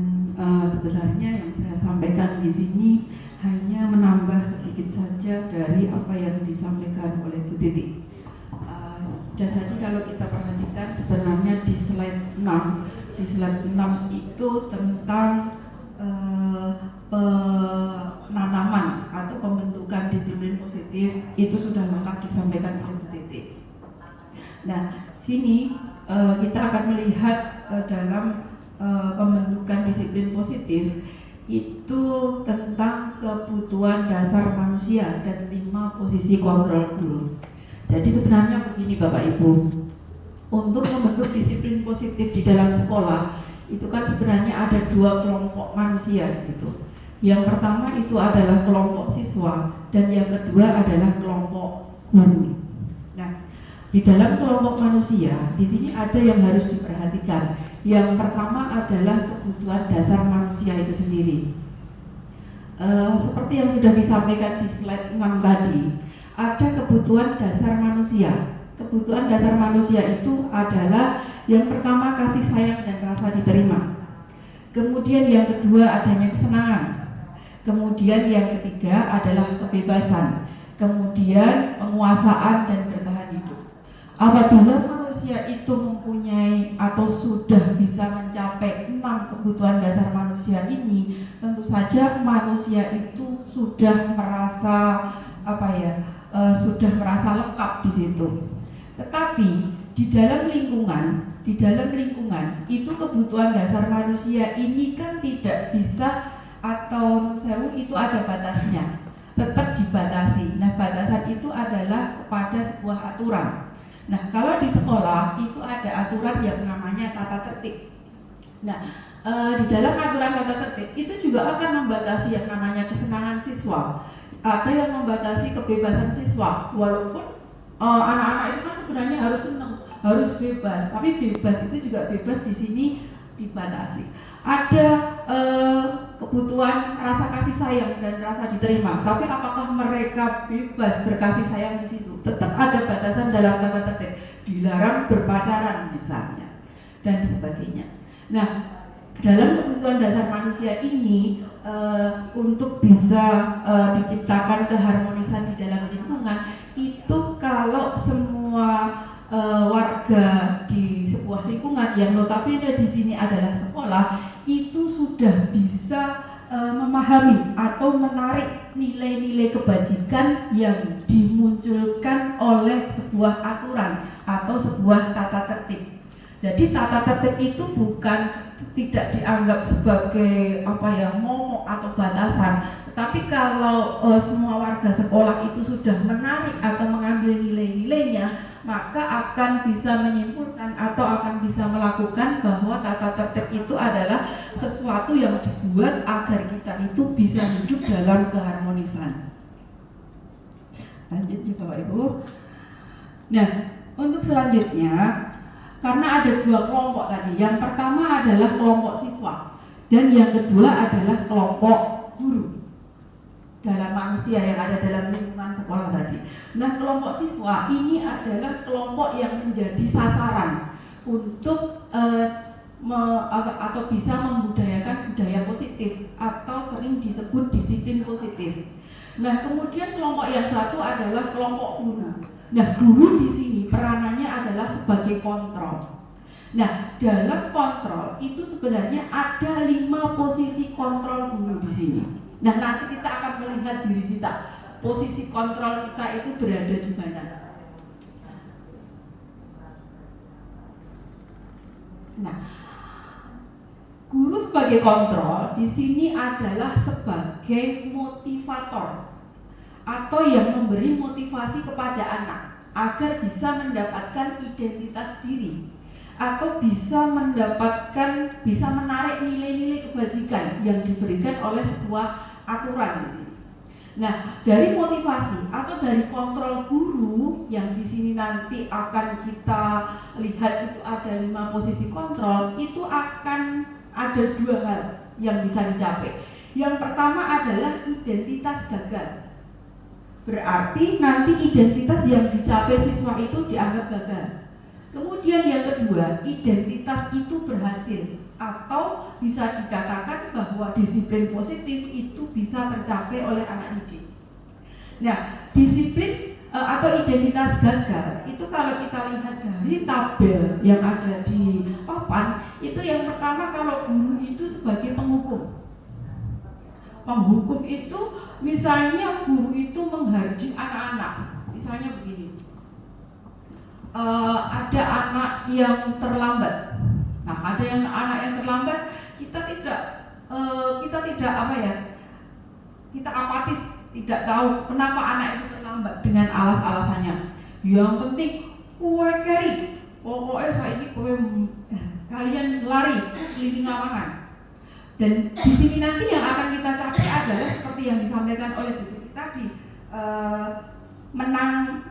sebenarnya yang saya sampaikan di sini hanya menambah sedikit saja dari apa yang disampaikan oleh Bu Titi. Dan tadi kalau kita perhatikan sebenarnya di slide 6 itu tentang penanaman atau pembentukan disiplin positif itu sudah lengkap disampaikan oleh Bu Titi. Nah, sini kita akan melihat dalam pembentukan disiplin positif itu tentang kebutuhan dasar manusia dan 5 posisi kontrol guru. Jadi sebenarnya begini Bapak Ibu, untuk membentuk disiplin positif di dalam sekolah itu kan sebenarnya ada 2 kelompok manusia gitu. Yang pertama itu adalah kelompok siswa dan yang kedua adalah kelompok guru. Nah, di dalam kelompok manusia di sini ada yang harus diperhatikan. Yang pertama adalah kebutuhan dasar manusia itu sendiri. Seperti yang sudah disampaikan di slide 6 tadi, ada kebutuhan dasar manusia. Kebutuhan dasar manusia itu adalah yang pertama kasih sayang dan rasa diterima. Kemudian yang kedua adanya kesenangan. Kemudian yang ketiga adalah kebebasan. Kemudian penguasaan dan bertahan hidup. Apabila manusia itu mempunyai atau sudah bisa mencapai 6 kebutuhan dasar manusia ini, tentu saja manusia itu sudah merasa sudah merasa lengkap di situ. Tetapi di dalam lingkungan itu kebutuhan dasar manusia ini kan tidak bisa atau itu ada batasnya, tetap dibatasi. Nah, batasan itu adalah kepada sebuah aturan. Nah, kalau di sekolah itu ada aturan yang namanya tata tertib. Nah, di dalam aturan tata tertib itu juga akan membatasi yang namanya kesenangan siswa. Ada yang membatasi kebebasan siswa, walaupun anak-anak itu kan sebenarnya harus senang, harus bebas, tapi bebas itu juga bebas di sini dibatasi. Ada kebutuhan rasa kasih sayang dan rasa diterima, tapi apakah mereka bebas berkasih sayang di situ? Tetap ada batasan dalam tata tertib, dilarang berpacaran misalnya dan sebagainya. Nah, dalam kebutuhan dasar manusia ini untuk bisa diciptakan keharmonisan di dalam lingkungan itu kalau semua warga di sebuah lingkungan yang notabene di sini adalah sekolah itu sudah bisa memahami atau menarik nilai-nilai kebajikan yang dimunculkan oleh sebuah aturan atau sebuah tata tertib. Jadi tata tertib itu bukan tidak dianggap sebagai momok atau batasan, tetapi kalau semua warga sekolah itu sudah menarik atau mengambil nilai-nilainya, maka akan bisa menyimpulkan atau akan bisa melakukan bahwa tata tertib itu adalah sesuatu yang dibuat agar kita itu bisa hidup dalam keharmonisan. Lanjut ya Bapak Ibu. Nah, untuk selanjutnya, karena ada 2 kelompok tadi. Yang pertama adalah kelompok siswa dan yang kedua adalah kelompok guru dalam manusia yang ada dalam lingkungan sekolah tadi. Nah, kelompok siswa ini adalah kelompok yang menjadi sasaran untuk atau bisa membudayakan budaya positif atau sering disebut disiplin positif. Nah, kemudian kelompok yang satu adalah kelompok guru. Nah, guru di sini peranannya adalah sebagai kontrol. Nah, dalam kontrol itu sebenarnya ada 5 posisi kontrol guru di sini. Nah, nanti kita akan melihat diri kita, posisi kontrol kita itu berada di mana. Nah, guru sebagai kontrol di sini adalah sebagai motivator atau yang memberi motivasi kepada anak agar bisa mendapatkan identitas diri atau bisa menarik nilai-nilai kebajikan yang diberikan oleh sebuah aturan di sini. Nah, dari motivasi atau dari kontrol guru yang di sini nanti akan kita lihat itu ada 5 posisi kontrol, itu akan ada 2 hal yang bisa dicapai. Yang pertama adalah identitas gagal. Berarti nanti identitas yang dicapai siswa itu dianggap gagal. Kemudian yang kedua, identitas itu berhasil, atau bisa dikatakan bahwa disiplin positif itu bisa tercapai oleh anak didik. Nah, disiplin atau identitas gagal itu kalau kita lihat dari tabel yang ada di papan, itu yang pertama kalau guru itu sebagai penghukum. Penghukum itu misalnya guru itu menghardik anak-anak, misalnya begini. Ada anak yang terlambat. Nah, ada yang anak yang terlambat, kita tidak apa ya? Kita apatis, tidak tahu kenapa anak itu terlambat dengan alas-alasannya. Yang penting kue carry. Pokoknya saiki kue kalian lari keliling lapangan. Dan di sini nanti yang akan kita capai adalah seperti yang disampaikan oleh Bu Titi tadi, menang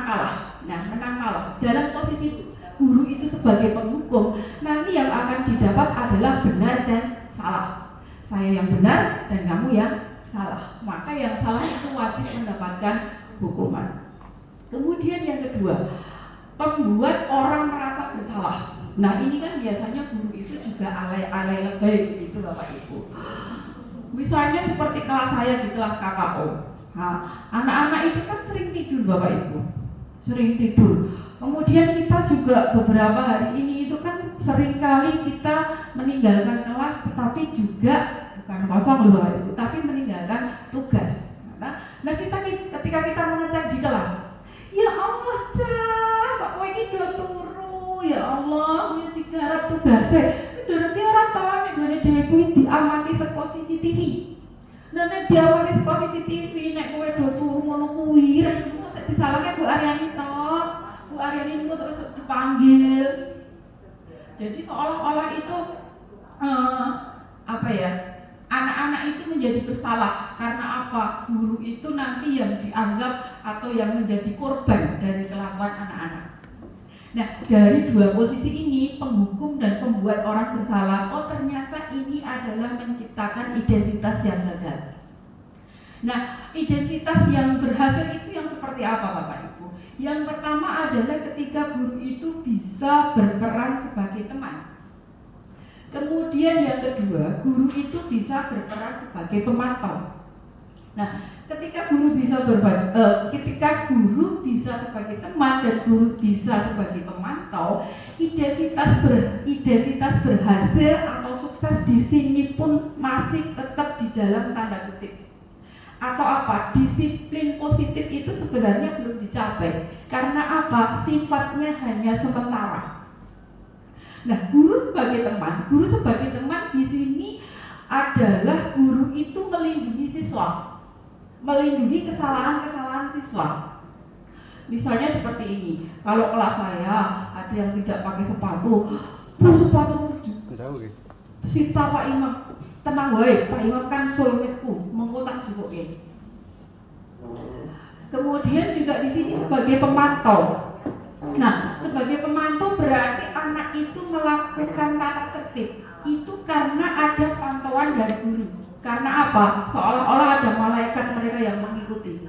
kalah. Nah, menang kalah. Dalam posisi guru itu sebagai penghukum, nanti yang akan didapat adalah benar dan salah. Saya yang benar dan kamu yang salah. Maka yang salah itu wajib mendapatkan hukuman. Kemudian yang kedua, membuat orang merasa bersalah. Nah, ini kan biasanya guru itu juga alay-alay lebay gitu Bapak Ibu. Misalnya seperti kelas saya di kelas KKO. Nah, anak-anak itu kan sering tidur Bapak Ibu, sering tidur. Kemudian kita juga beberapa hari ini itu kan sering kali kita meninggalkan kelas, tetapi juga bukan kosong loh Bapak Ibu, tapi meninggalkan tugas. Nah kita ketika kita mengecek di kelas, ya Allah Cah, kok kowe iki do turu, ya Allah, kuwi digarap tugase. Berarti ora tau nek gone dhewe kuwi diamati saka CCTV. Nah nek diamati saka CCTV nek kowe do turu ngono kuwi, ra iku mosok disalahke Bu Aryani tok. Bu Aryani niku terus dipanggil. Jadi seolah-olah itu apa ya? Anak-anak itu menjadi bersalah karena apa? Guru itu nanti yang dianggap atau yang menjadi korban dari kelakuan anak-anak. Nah, dari dua posisi ini, penghukum dan pembuat orang bersalah, oh ternyata ini adalah menciptakan identitas yang gagal. Nah, identitas yang berhasil itu yang seperti apa Bapak Ibu? Yang pertama adalah ketika guru itu bisa berperan sebagai teman. Kemudian yang kedua, guru itu bisa berperan sebagai pemantau. Nah, ketika guru bisa sebagai teman dan guru bisa sebagai pemantau, identitas berhasil atau sukses di sini pun masih tetap di dalam tanda kutip. Atau apa? Disiplin positif itu sebenarnya belum dicapai. Karena apa? Sifatnya hanya sementara. Nah, guru sebagai teman di sini adalah guru itu melindungi siswa, melindungi kesalahan-kesalahan siswa. Misalnya seperti ini, kalau kelas saya ada yang tidak pakai sepatu, sepatu sita Pak Imam, tenang wae, Pak Imam kan soulmate-ku, mengko tak jupuke. Kemudian juga di sini sebagai pemantau. Nah, sebagai pemantau berarti anak itu melakukan tata tertib. Itu karena ada pantauan dari guru. Karena apa? Seolah-olah ada malaikat mereka yang mengikuti.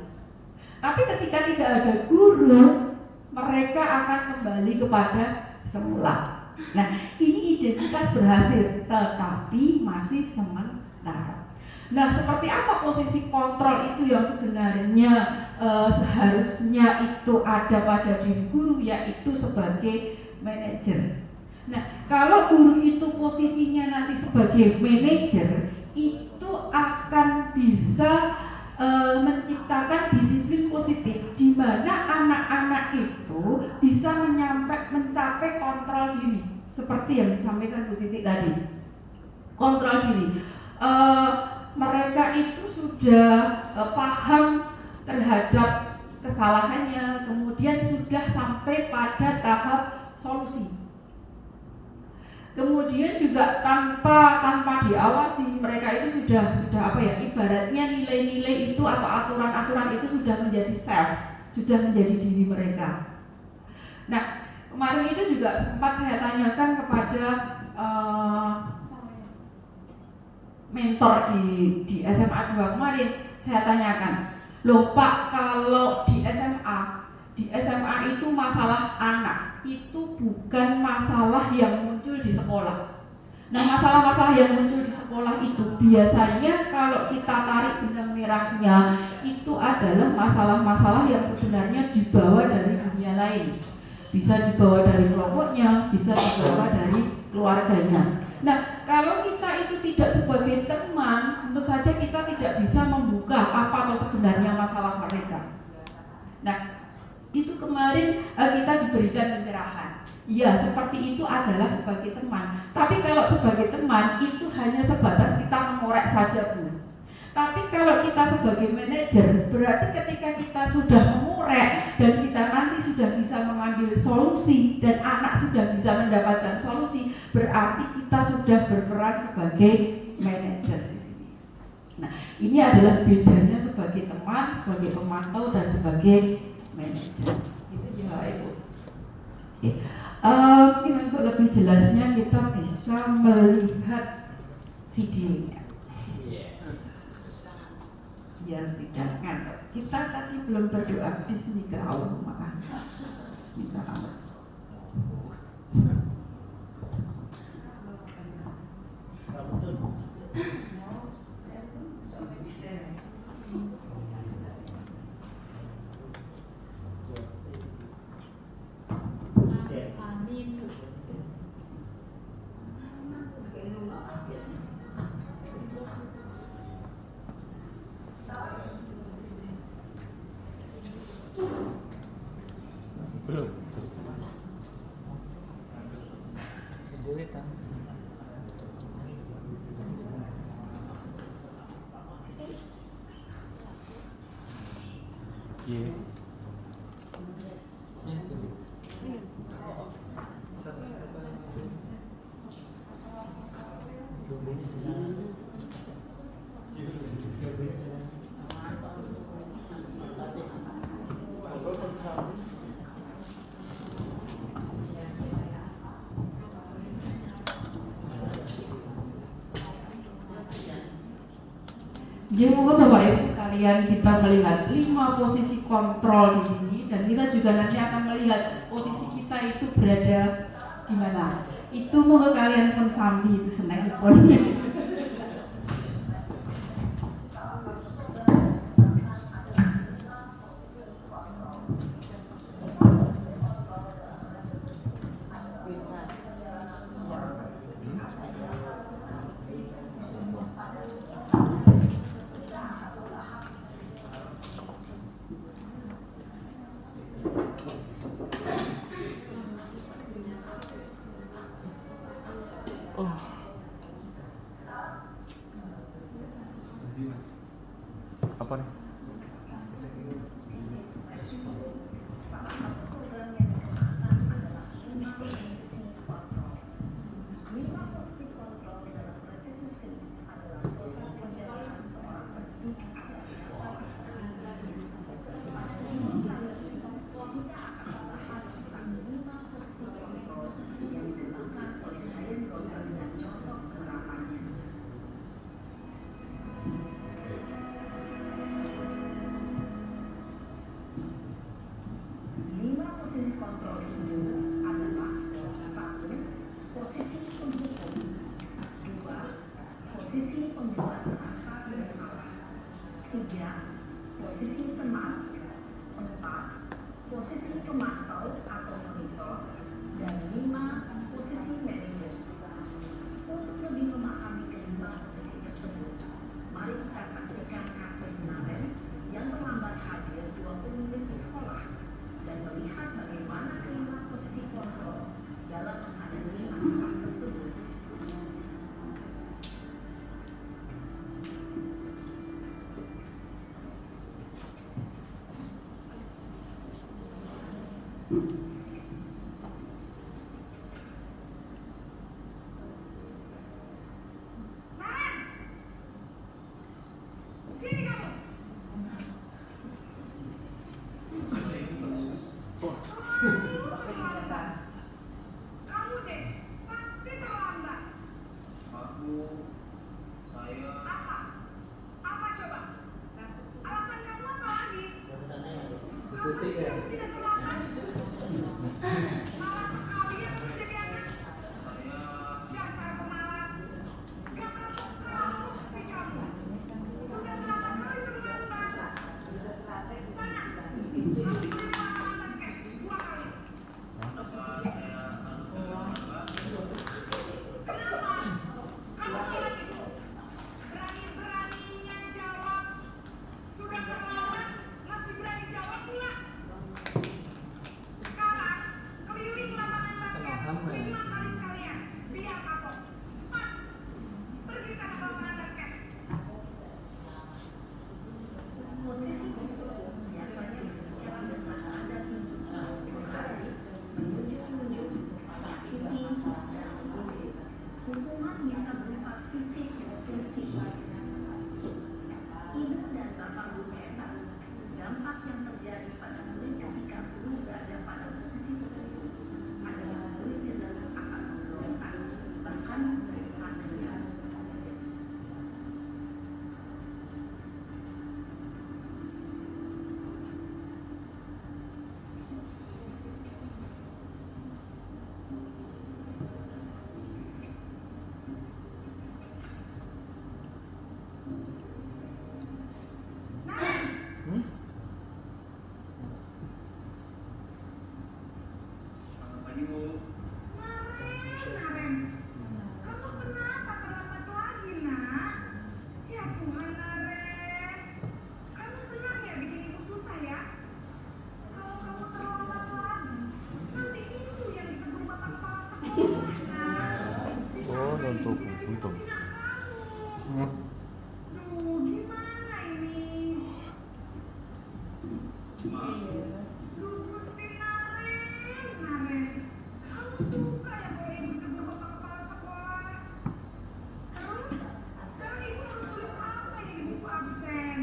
Tapi ketika tidak ada guru, mereka akan kembali kepada semula. Nah, ini identitas berhasil, tetapi masih sementara. Nah, seperti apa posisi kontrol itu yang sebenarnya seharusnya itu ada pada diri guru, yaitu sebagai manajer. Nah, kalau guru itu posisinya nanti sebagai manajer, itu akan bisa menciptakan disiplin positif, di mana anak-anak itu bisa mencapai kontrol diri, seperti yang disampaikan Bu Titi tadi. Kontrol diri. Mereka itu sudah paham terhadap kesalahannya, kemudian sudah sampai pada tahap solusi. Kemudian juga tanpa diawasi, mereka itu sudah apa ya, ibaratnya nilai-nilai itu atau aturan-aturan itu sudah menjadi self, sudah menjadi diri mereka. Nah, kemarin itu juga sempat saya tanyakan kepada mentor di SMA 2 kemarin, saya tanyakan, loh Pak, kalau di SMA itu masalah anak, itu bukan masalah yang muncul di sekolah. Nah, masalah-masalah yang muncul di sekolah itu biasanya kalau kita tarik benang merahnya itu adalah masalah-masalah yang sebenarnya dibawa dari dunia lain. Bisa dibawa dari kelompoknya, bisa dibawa dari keluarganya. Nah, kalau kita itu tidak sebagai teman, tentu saja kita tidak bisa membuka apa atau sebenarnya masalah mereka. Nah, itu kemarin kita diberikan pencerahan. Ya, seperti itu adalah sebagai teman. Tapi kalau sebagai teman itu hanya sebatas kita mengorek saja, Bu. Tapi kalau kita sebagai manajer, berarti ketika kita sudah mengorek dan kita nanti sudah bisa mengambil solusi dan anak sudah bisa mendapatkan solusi, berarti kita sudah berperan sebagai manajer di sini. Nah, ini adalah bedanya sebagai teman, sebagai pemantau dan sebagai manajer. Itu ya, Ibu. Oke. Mungkin untuk lebih jelasnya kita bisa melihat videonya biar tidak ngantuk. Kita tadi belum berdoa Bismillahirrahmanirrahim. Bismillahirrahmanirrahim. Belum. Iya. Jadi moga Bapak Ibu kalian kita melihat 5 posisi kontrol di sini dan kita juga nanti akan melihat posisi kita itu berada di mana. Itu moga kalian pun sambil itu seneng pun. Apa nih? Naren, kamu kenapa terlambat lagi, nak? Ya Tuhan, Naren. Kamu senang ya bikin ibu susah ya? Kalau kamu terlambat lagi, nanti itu yang ditegur bapak kepala sekolah, nak. Oh, untuk itu. Duh, gimana ini? Duh, Gusti Naren. Kamu suka ya kalau ibu ditegur bapak kepala sekolah? Terus, sekarang ibu harus tulis apa ini di buku absen?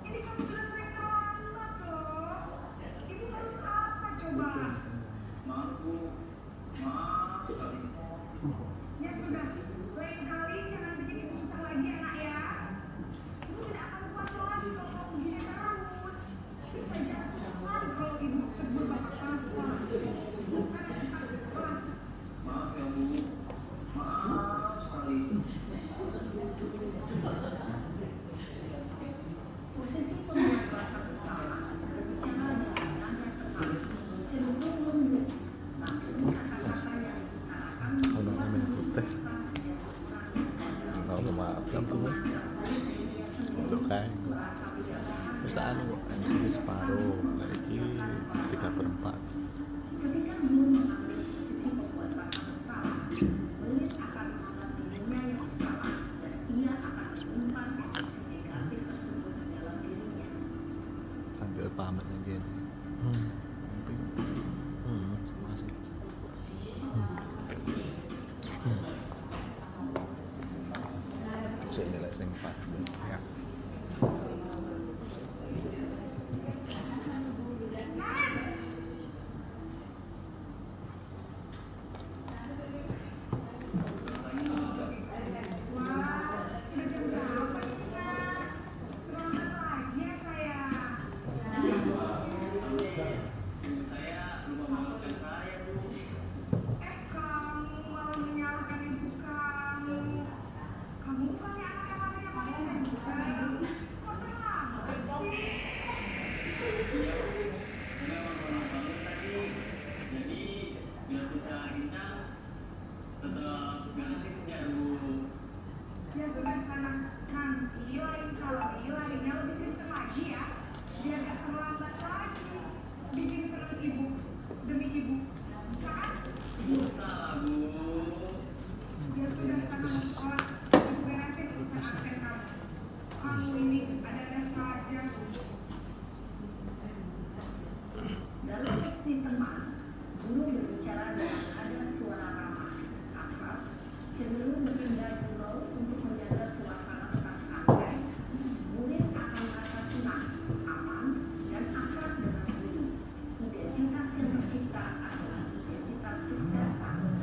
Ini kamu sudah sering terlambat loh. Ibu harus apa coba? Maaf sekali. Ya sudah, lain kali jangan bikin ibu susah lagi anak ya. Ibu tidak akan kuat lagi kalau kamu begini terus. Bisa jatuh kalau ibu tegur bapak kepala sekolah. Karena cepat kelas. Maaf ya Bu. Maaf sekali. Posisi pembuat bahasa bersalah berbicara dengan nada tenang, cenderung lembut, namun kata-kata yang diutarakan membuat putih. Tahu maaf untuk kan bisa anu sini separuh lagi 3/4. ketika belum mengambil posisi pembuat bahasa bersalah, Belit akan menganggap dirinya yang bersalah dan ia akan menyimpan emosi negatif tersebut di dalam dirinya. Ambil pamatnya gini. Masih. Saya nilai sing 4. Ya. Wah, sudah jam berapa nih, Kak? Terlambat lagi ya saya. Saya lupa memaafkan saya Bu. Kamu malah menyalahkan ibu kamu. Kamu bukannya anak yang paling kencang. Kok terlambat sih? Saya memang kurang banget tadi. Jadi biar bisa kencang tetap nggak kencang Bu. Ya sudah sana, nanti lain kali larinya lebih kencang lagi ya. Biar gak terlambat lagi. Bikin seneng ibu demi ibu. Bisa kan? Bisa Bu. Ya sudah sana ke sekolah. Ibu beresin urusan absen kamu. Kamu ini ada-ada saja. Dalam posisi teman, guru berbicara dengan nada suara ramah, akrab, cenderung bersenda gurau untuk menjaga suasana tetap santai. Murid akan merasa senang, aman, dan akrab dengan guru. Identitas yang tercipta adalah identitas sukses tahun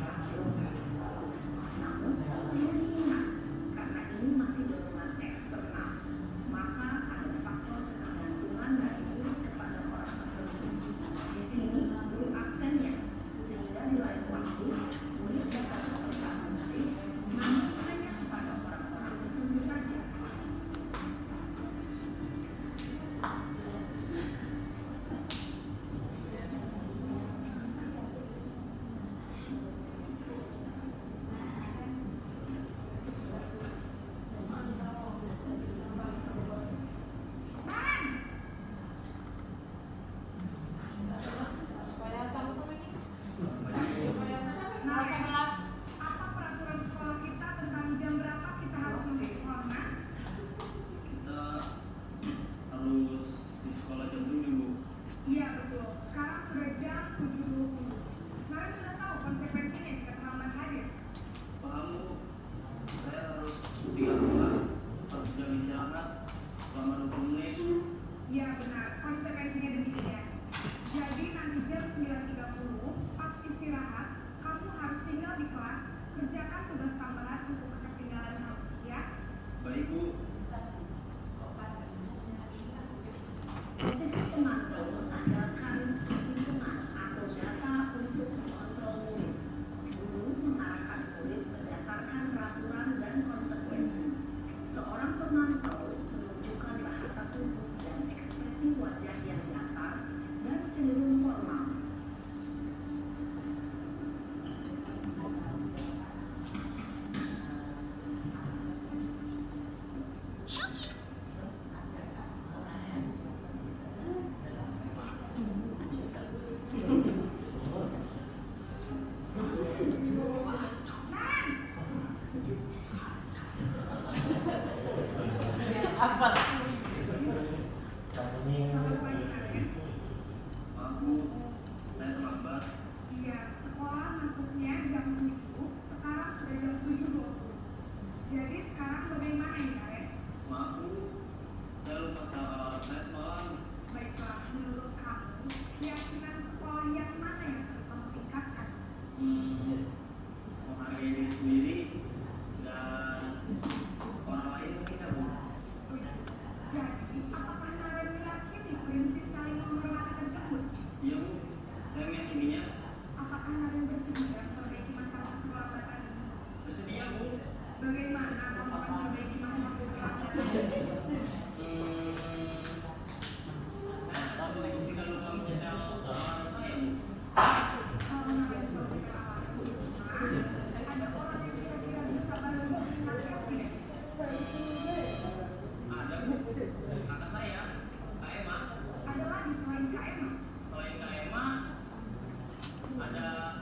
ada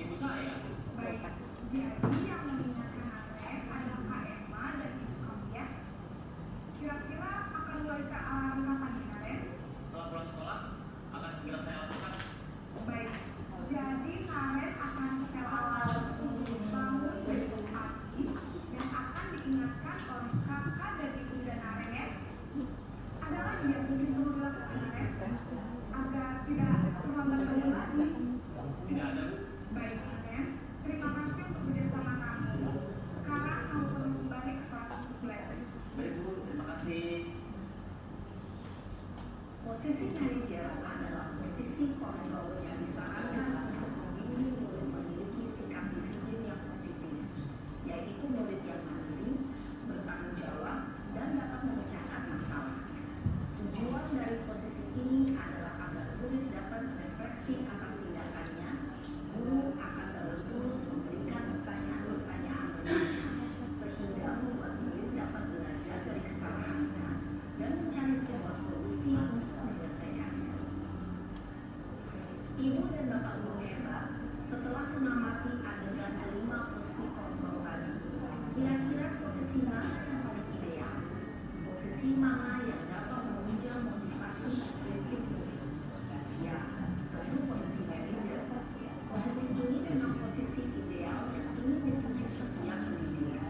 ibu saya. Baik, jadi yang mengingatkan Aren adalah Kak Emma dan Ibu kamu ya. Kira-kira akan mulai alarm kapan nih Aren? Setelah pulang sekolah akan segera saya lakukan. Baik, jadi Karen akan setel alarm untuk bangun besok pagi dan akan diingatkan oleh kakak dan ibu dan Aren ya. Ada lagi yang mungkin perlu dilakukan Aren agar tidak terlambat bangun lagi? Tidak ada, Bu. Baik Aren, terima kasih untuk kerjasama kamu. Sekarang kamu perlu kembali ke kelas untuk belajar. Baik, Bu. Terima kasih. Posisi manajer adalah posisi kontrol yang disarankan untuk membimbing murid memiliki sikap disiplin yang positif, yaitu murid yang mandiri, bertanggung jawab, dan dapat memecahkan masalah. Tujuan dari posisi ini adalah agar murid dapat refleksi atas tindakannya. Guru akan terus memberikan pertanyaan-pertanyaan berikutnya, sehingga membuat murid dapat belajar dari kesalahannya dan mencari sebuah solusi untuk menyelesaikannya. Ibu dan Bapak guru hebat, setelah mengamati adegan kelima posisi kontrol tadi, kira-kira posisi mana yang paling ideal? Posisi mana yang dapat menunjang motivasi prinsip murid? Ya, tentu posisi manajer. Posisi ini memang posisi ideal yang ingin ditunjuk setiap pendidik.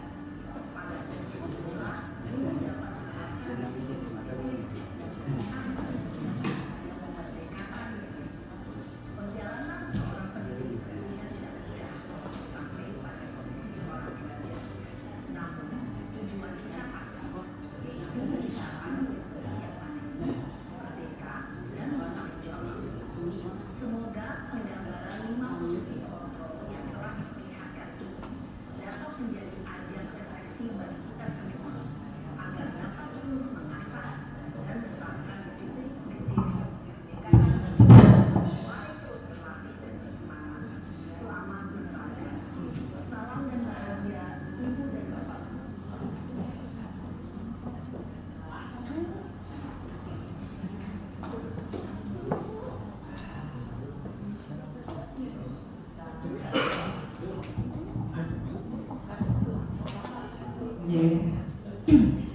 Pada posisi inilah, guru dapat menerapkan disiplin positif dan yang memerdekakan murid. Perjalanan seorang pendidik tentunya tidak mudah sampai pada posisi seorang pelajar. Namun, tujuan kita pasti, yaitu menciptakan murid-murid yang mandiri, merdeka, dan bertanggung jawab. Semoga penggambaran 5 posisi kontrol yang telah diperlihatkan ini dapat menjadi ajang refleksi bagi kita semua, agar dapat terus mengasah dan menerapkan disiplin positif yang memerdekakan diri. Mari terus berlatih dan bersemangat. Selamat berlatih. Salam dan bahagia Ibu dan Bapak. Ya,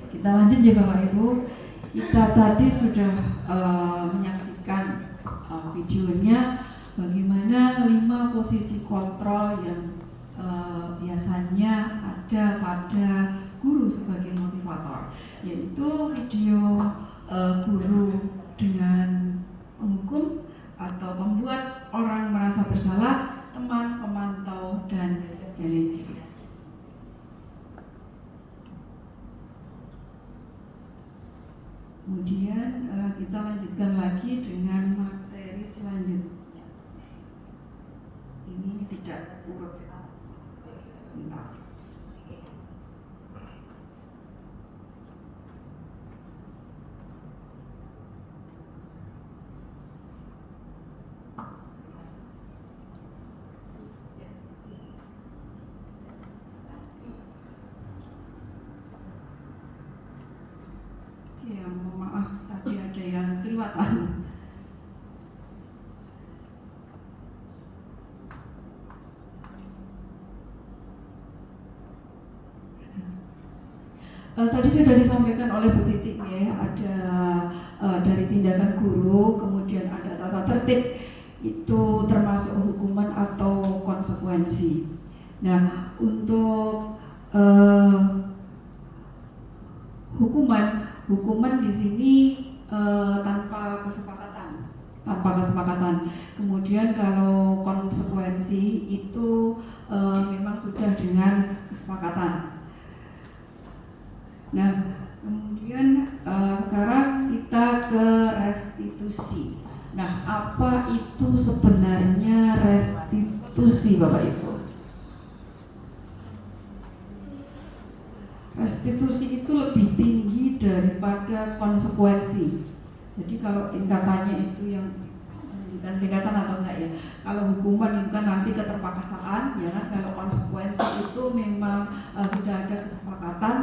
kita lanjut ya Bapak Ibu. Kita tadi sudah menyaksikan videonya bagaimana 5 posisi kontrol yang biasanya ada pada guru sebagai motivator, yaitu video guru dengan menghukum atau membuat orang merasa bersalah, teman, pemantau, dan manajer. Kemudian kita lanjutkan lagi dengan materi selanjutnya. Ini tidak urut ya. Sebentar. Ya, mohon maaf tadi ada yang kelewatan. Tadi sudah disampaikan oleh Bu Titik ya, ada dari tindakan guru, kemudian ada tata tertib, itu termasuk hukuman atau konsekuensi. Nah, untuk hukuman di sini tanpa kesepakatan. Kemudian kalau konsekuensi itu memang sudah dengan kesepakatan. Nah, kemudian sekarang kita ke restitusi. Nah, apa itu sebenarnya restitusi, Bapak Ibu? Restitusi itu lebih tinggi daripada konsekuensi. Jadi kalau tingkatannya itu yang pendidikan tingkatan atau enggak ya. Kalau hukuman itu kan nanti keterpaksaan ya kan, kalau konsekuensi itu memang sudah ada kesepakatan.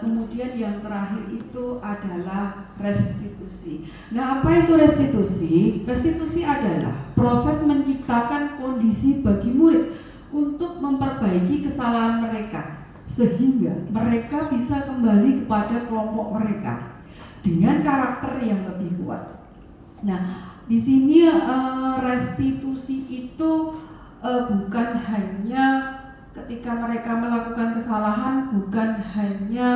Kemudian yang terakhir itu adalah restitusi. Nah, apa itu restitusi? Restitusi adalah proses menciptakan kondisi bagi murid untuk memperbaiki kesalahan mereka sehingga mereka bisa kembali kepada kelompok mereka dengan karakter yang lebih kuat. Nah, di sini restitusi itu bukan hanya ketika mereka melakukan kesalahan, bukan hanya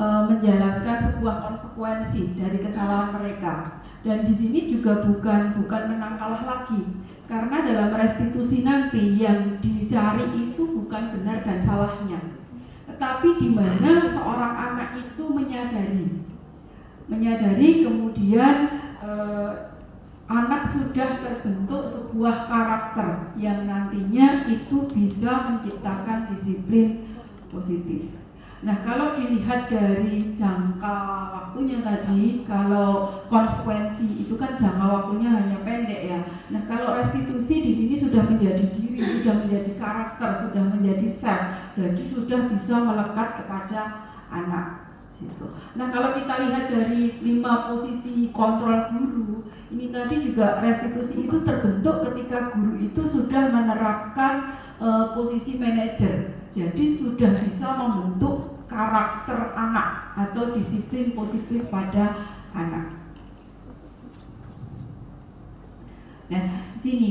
menjalankan sebuah konsekuensi dari kesalahan mereka. Dan di sini juga bukan menang kalah lagi, karena dalam restitusi nanti yang dicari itu bukan benar dan salahnya, tetapi di mana seorang anak itu menyadari kemudian anak sudah terbentuk sebuah karakter yang nantinya itu bisa menciptakan disiplin positif. Nah, kalau dilihat dari jangka waktunya tadi, kalau konsekuensi itu kan jangka waktunya hanya pendek ya. Nah, kalau restitusi di sini sudah menjadi diri, sudah menjadi karakter, sudah menjadi self, jadi sudah bisa melekat kepada anak. Nah, kalau kita lihat dari 5 posisi kontrol guru, ini tadi juga restitusi itu terbentuk ketika guru itu sudah menerapkan posisi manajer. Jadi sudah bisa membentuk karakter anak atau disiplin positif pada anak. Nah, di sini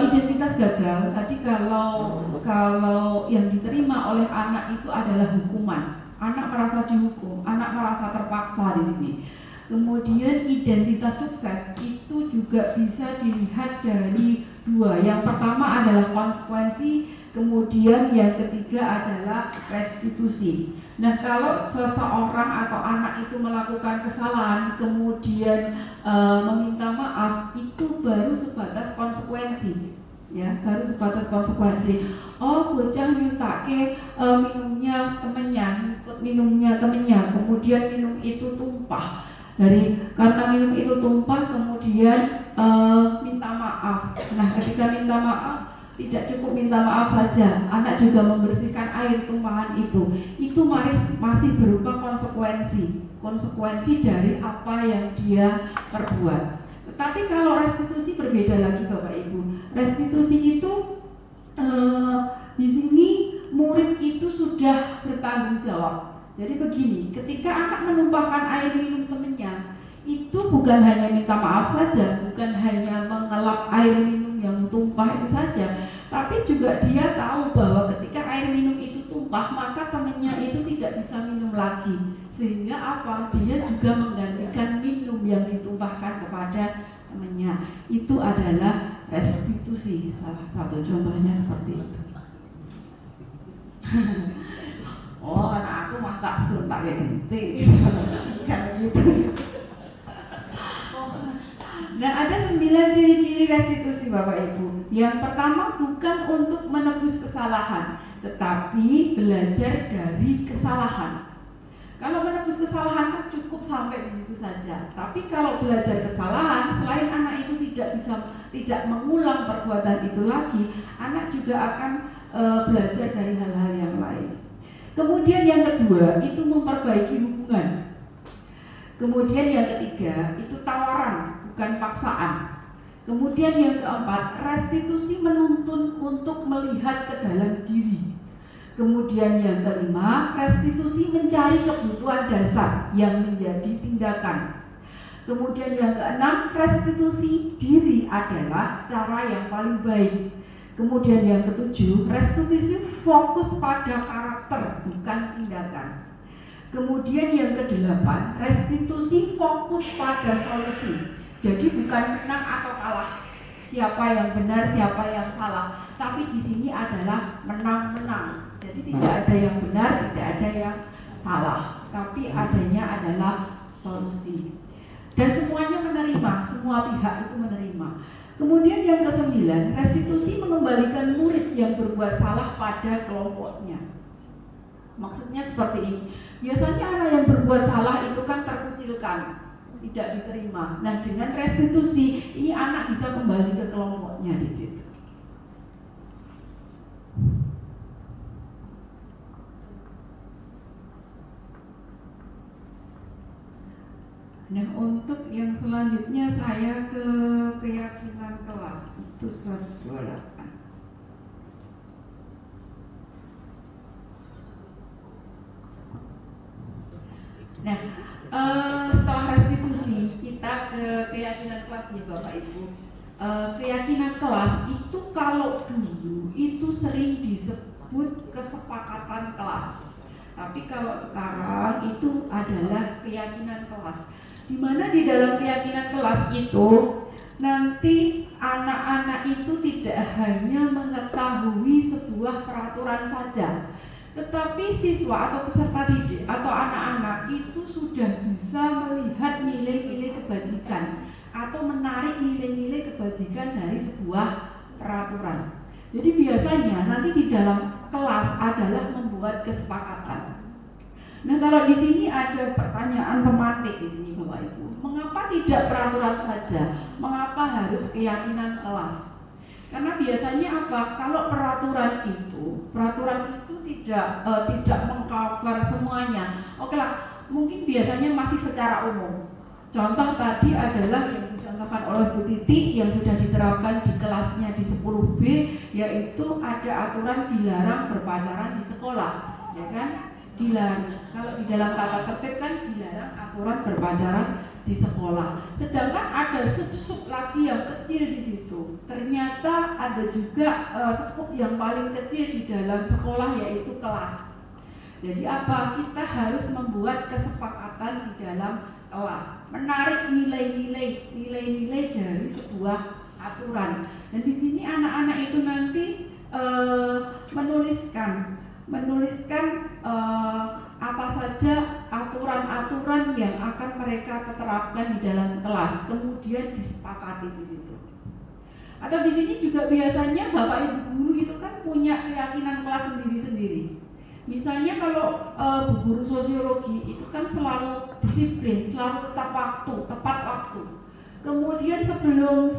identitas gagal tadi kalau yang diterima oleh anak itu adalah hukuman. Anak merasa dihukum, anak merasa terpaksa di sini. Kemudian identitas sukses itu juga bisa dilihat dari 2. Yang pertama adalah konsekuensi, kemudian yang ketiga adalah restitusi. Nah, kalau seseorang atau anak itu melakukan kesalahan kemudian meminta maaf, itu baru sebatas konsekuensi. Ya, baru sebatas konsekuensi. Oh, bocah nyuntake minumnya temennya, kemudian minum itu tumpah. Karena minum itu tumpah, kemudian minta maaf. Nah, ketika minta maaf, tidak cukup minta maaf saja, anak juga membersihkan air tumpahan itu. Itu masih berupa konsekuensi dari apa yang dia perbuat. Tetapi kalau restitusi berbeda lagi Bapak Ibu. Restitusi itu di sini murid itu sudah bertanggung jawab. Jadi begini, ketika anak menumpahkan air minum temannya, itu bukan hanya minta maaf saja, bukan hanya mengelap air minum yang tumpah itu saja, tapi juga dia tahu bahwa ketika air minum itu tumpah, maka temannya itu tidak bisa minum lagi. Sehingga apa? Dia juga menggantikan minum yang ditumpahkan kepada temannya. Itu adalah restitusi, salah satu contohnya seperti itu. Oh, anak aku mah tak sun tak gede kan gitu. Nah, ada 9 ciri-ciri restitusi Bapak Ibu. Yang pertama, bukan untuk menebus kesalahan, tetapi belajar dari kesalahan. Kalau menebus kesalahan kan cukup sampai di situ saja. Tapi kalau belajar kesalahan, selain anak itu tidak mengulang perbuatan itu lagi, anak juga akan belajar dari hal-hal yang lain. Kemudian yang kedua itu memperbaiki hubungan. Kemudian yang ketiga itu tawaran, bukan paksaan. Kemudian yang keempat, restitusi menuntun untuk melihat ke dalam diri. Kemudian yang kelima, restitusi mencari kebutuhan dasar yang menjadi tindakan. Kemudian yang keenam, restitusi diri adalah cara yang paling baik. Kemudian yang ketujuh, restitusi fokus pada karakter, bukan tindakan. Kemudian yang kedelapan, restitusi fokus pada solusi. Jadi bukan menang atau kalah, siapa yang benar, siapa yang salah. Tapi di sini adalah menang-menang. Jadi tidak ada yang benar, tidak ada yang salah. Tapi adanya adalah solusi. Dan semuanya menerima, semua pihak itu menerima. Kemudian yang ke-9, restitusi mengembalikan murid yang berbuat salah pada kelompoknya. Maksudnya seperti ini. Biasanya anak yang berbuat salah itu kan terkucilkan, tidak diterima. Nah, dengan restitusi ini anak bisa kembali ke kelompoknya di situ. Nah, untuk yang selanjutnya saya ke keyakinan kelas itu 128. Nah, setelah restitusi kita ke keyakinan kelas ya Bapak Ibu. Keyakinan kelas itu kalau dulu itu sering disebut kesepakatan kelas. Tapi kalau sekarang itu adalah keyakinan kelas. Di mana di dalam keyakinan kelas itu nanti anak-anak itu tidak hanya mengetahui sebuah peraturan saja, tetapi siswa atau peserta didik atau anak-anak itu sudah bisa melihat nilai-nilai kebajikan atau menarik nilai-nilai kebajikan dari sebuah peraturan. Jadi biasanya nanti di dalam kelas adalah membuat kesepakatan. Nah, kalau di sini ada pertanyaan pemantik di sini Bapak Ibu. Mengapa tidak peraturan saja? Mengapa harus keyakinan kelas? Karena biasanya apa? Kalau peraturan itu tidak mengcover semuanya. Oke lah, mungkin biasanya masih secara umum. Contoh tadi adalah yang dicontohkan oleh Bu Titi yang sudah diterapkan di kelasnya di 10B, yaitu ada aturan dilarang berpacaran di sekolah, ya kan? Dilarang. Kalau di dalam tata tertib kan dilarang aturan berpacaran di sekolah. Sedangkan ada sub-sub lagi yang kecil di situ. Ternyata ada juga skop yang paling kecil di dalam sekolah yaitu kelas. Jadi apa? Kita harus membuat kesepakatan di dalam kelas, menarik nilai-nilai dari sebuah aturan. Dan di sini anak-anak itu nanti menuliskan apa saja aturan-aturan yang akan mereka terapkan di dalam kelas, kemudian disepakati di situ. Atau di sini juga biasanya Bapak Ibu guru itu kan punya keyakinan kelas sendiri-sendiri. Misalnya kalau Bu guru sosiologi itu kan selalu disiplin, selalu tepat waktu. Kemudian sebelum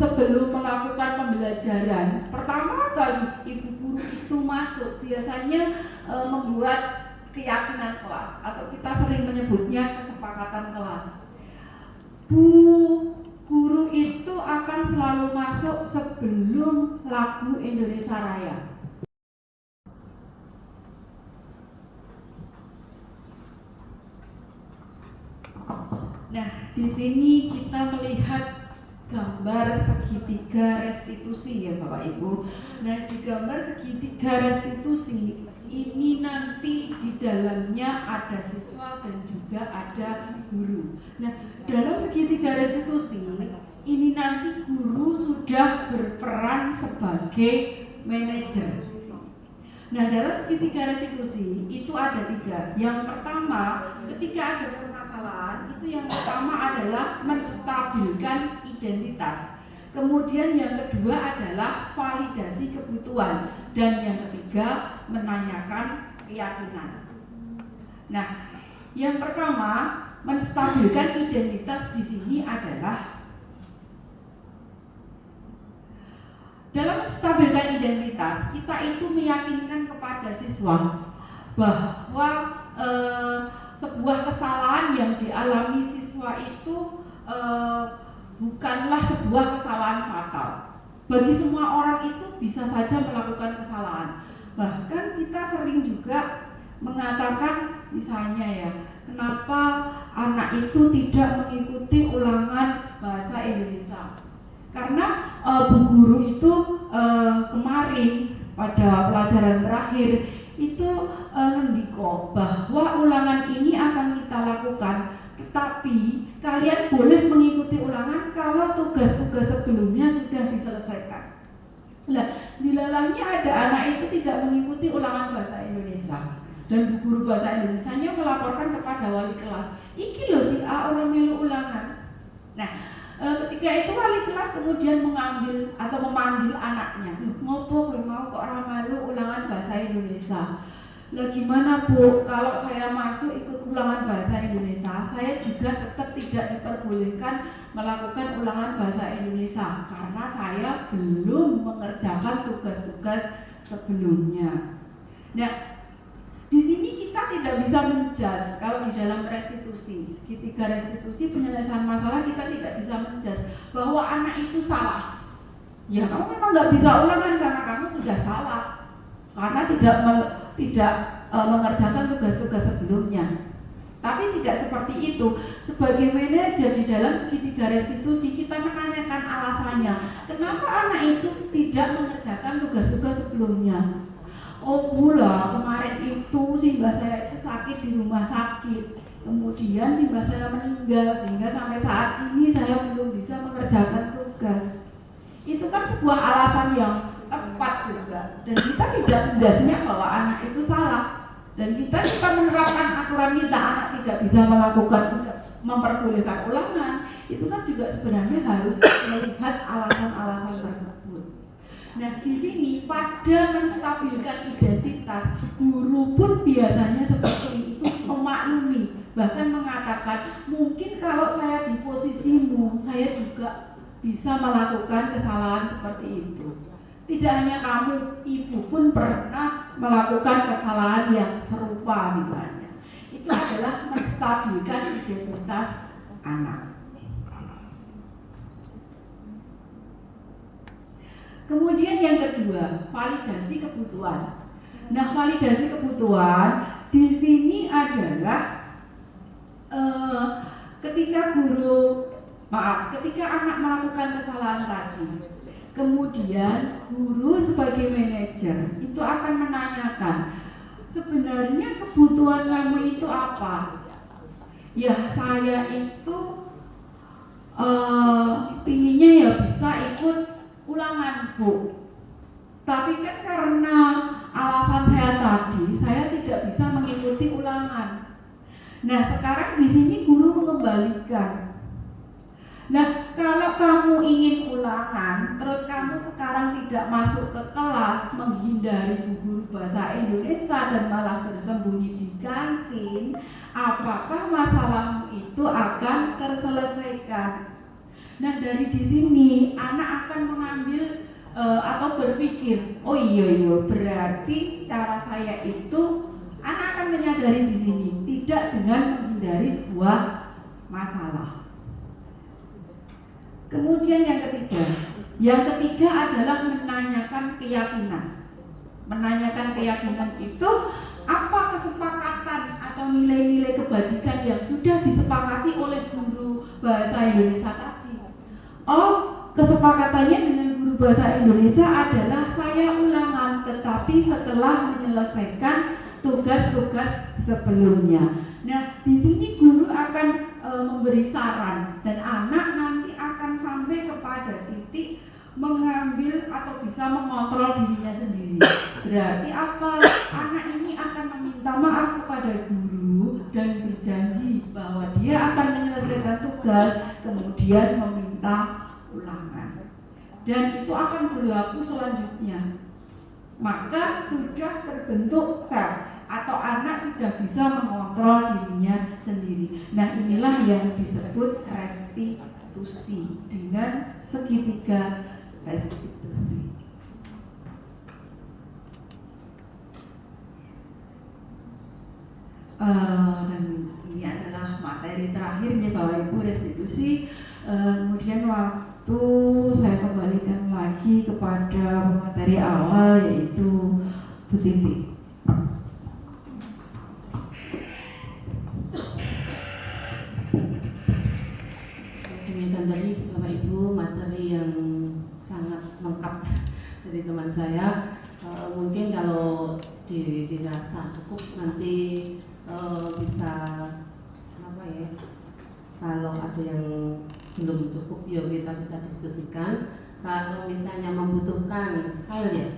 melakukan pembelajaran, pertama kali Ibu guru itu masuk biasanya membuat keyakinan kelas atau kita sering menyebutnya kesepakatan kelas. Bu guru itu akan selalu masuk sebelum lagu Indonesia Raya. Nah, di sini kita melihat gambar segitiga restitusi ya Bapak Ibu. Nah, di gambar segitiga restitusi ini nanti di dalamnya ada siswa dan juga ada guru. Nah, dalam segitiga restitusi ini nanti guru sudah berperan sebagai manajer. Nah, dalam segitiga restitusi itu ada 3. Yang pertama, ketika ada permasalahan, itu yang pertama adalah menstabilkan identitas. Kemudian yang kedua adalah validasi kebutuhan. Dan yang ketiga, menanyakan keyakinan. Nah, yang pertama, menstabilkan identitas di sini adalah dalam menstabilkan identitas, kita itu meyakinkan kepada siswa bahwa sebuah kesalahan yang dialami siswa itu bukanlah sebuah kesalahan fatal. Bagi semua orang itu bisa saja melakukan kesalahan. Bahkan kita sering juga mengatakan misalnya ya, kenapa anak itu tidak mengikuti ulangan bahasa Indonesia? Karena Bu guru itu kemarin pada pelajaran terakhir itu ngendiko bahwa ulangan ini akan kita lakukan, tetapi kalian boleh mengikuti ulangan kalau tugas-tugas sebelumnya sudah diselesaikan. Nah, dilalahnya ada anak itu tidak mengikuti ulangan bahasa Indonesia dan Bu guru bahasa Indonesianya melaporkan kepada wali kelas, iki loh si A orang melu ulangan. Nah, ketika itu wali kelas kemudian mengambil atau memanggil anaknya, ngopo kowe mau kok ora malu ulangan bahasa Indonesia. Lah gimana Bu, kalau saya masuk ikut ulangan bahasa Indonesia, saya juga tetap tidak diperbolehkan melakukan ulangan bahasa Indonesia karena saya belum mengerjakan tugas-tugas sebelumnya. Nah, di sini kita tidak bisa menjudge kalau di dalam restitusi, segitiga restitusi penyelesaian masalah kita tidak bisa menjudge bahwa anak itu salah. Ya kamu memang nggak bisa ulangan karena kamu sudah salah, karena tidak mengerjakan tugas-tugas sebelumnya. Tapi tidak seperti itu. Sebagai manajer di dalam segitiga restitusi kita menanyakan alasannya. Kenapa anak itu tidak mengerjakan tugas-tugas sebelumnya? Oh pula kemarin itu simbah saya itu sakit di rumah sakit. Kemudian simbah saya meninggal sehingga sampai saat ini saya belum bisa mengerjakan tugas. Itu kan sebuah alasan yang tepat juga. Dan kita tidak menjadinya bahwa anak itu salah. Dan kita menerapkan aturan kita anak tidak bisa memperbolehkan ulangan, itu kan juga sebenarnya harus melihat alasan-alasan tersebut. Nah di sini pada menstabilkan identitas, guru pun biasanya seperti itu memaklumi, bahkan mengatakan mungkin kalau saya di posisimu, saya juga bisa melakukan kesalahan seperti itu. Tidak hanya kamu, ibu pun pernah melakukan kesalahan yang serupa misalnya. Itu adalah menstabilkan identitas anak. Kemudian yang kedua, validasi kebutuhan. Nah, validasi kebutuhan di sini adalah ketika anak melakukan kesalahan tadi, kemudian guru sebagai manajer itu akan menanyakan, sebenarnya kebutuhan kamu itu apa? Ya saya itu pinginnya ya bisa ikut ulangan Bu. Tapi kan karena alasan saya tadi, saya tidak bisa mengikuti ulangan. Nah sekarang di sini guru mengembalikan. Nah, kalau kamu ingin ulangan, terus kamu sekarang tidak masuk ke kelas, menghindari bu guru bahasa Indonesia dan malah bersembunyi di kantin, apakah masalahmu itu akan terselesaikan? Nah, dari di sini anak akan mengambil atau berpikir, oh iya berarti cara saya itu, anak akan menyadari di sini tidak dengan menghindari sebuah masalah. Kemudian yang ketiga adalah menanyakan keyakinan. Menanyakan keyakinan itu apa kesepakatan atau nilai-nilai kebajikan yang sudah disepakati oleh guru bahasa Indonesia tadi. Oh, kesepakatannya dengan guru bahasa Indonesia adalah saya ulangan tetapi setelah menyelesaikan tugas-tugas sebelumnya. Nah, di sini guru akan memberi saran dan anak nanti akan sampai kepada titik mengambil atau bisa mengontrol dirinya sendiri. Berarti apa? Anak ini akan meminta maaf kepada guru dan berjanji bahwa dia akan menyelesaikan tugas, kemudian meminta ulangan. Dan itu akan berlaku selanjutnya. Maka sudah terbentuk self atau anak sudah bisa mengontrol dirinya sendiri. Nah inilah yang disebut restitusi dengan segitiga restitusi. Dan ini adalah materi terakhir nih Bapak Ibu, restitusi. Kemudian waktu saya kembalikan lagi kepada materi awal yaitu Bu Titi. Demikian tadi Bapak Ibu materi yang sangat lengkap dari teman saya. Mungkin kalau dirasa cukup nanti bisa apa ya? Kalau ada yang belum cukup ya kita bisa diskusikan. Kalau misalnya membutuhkan hal ya,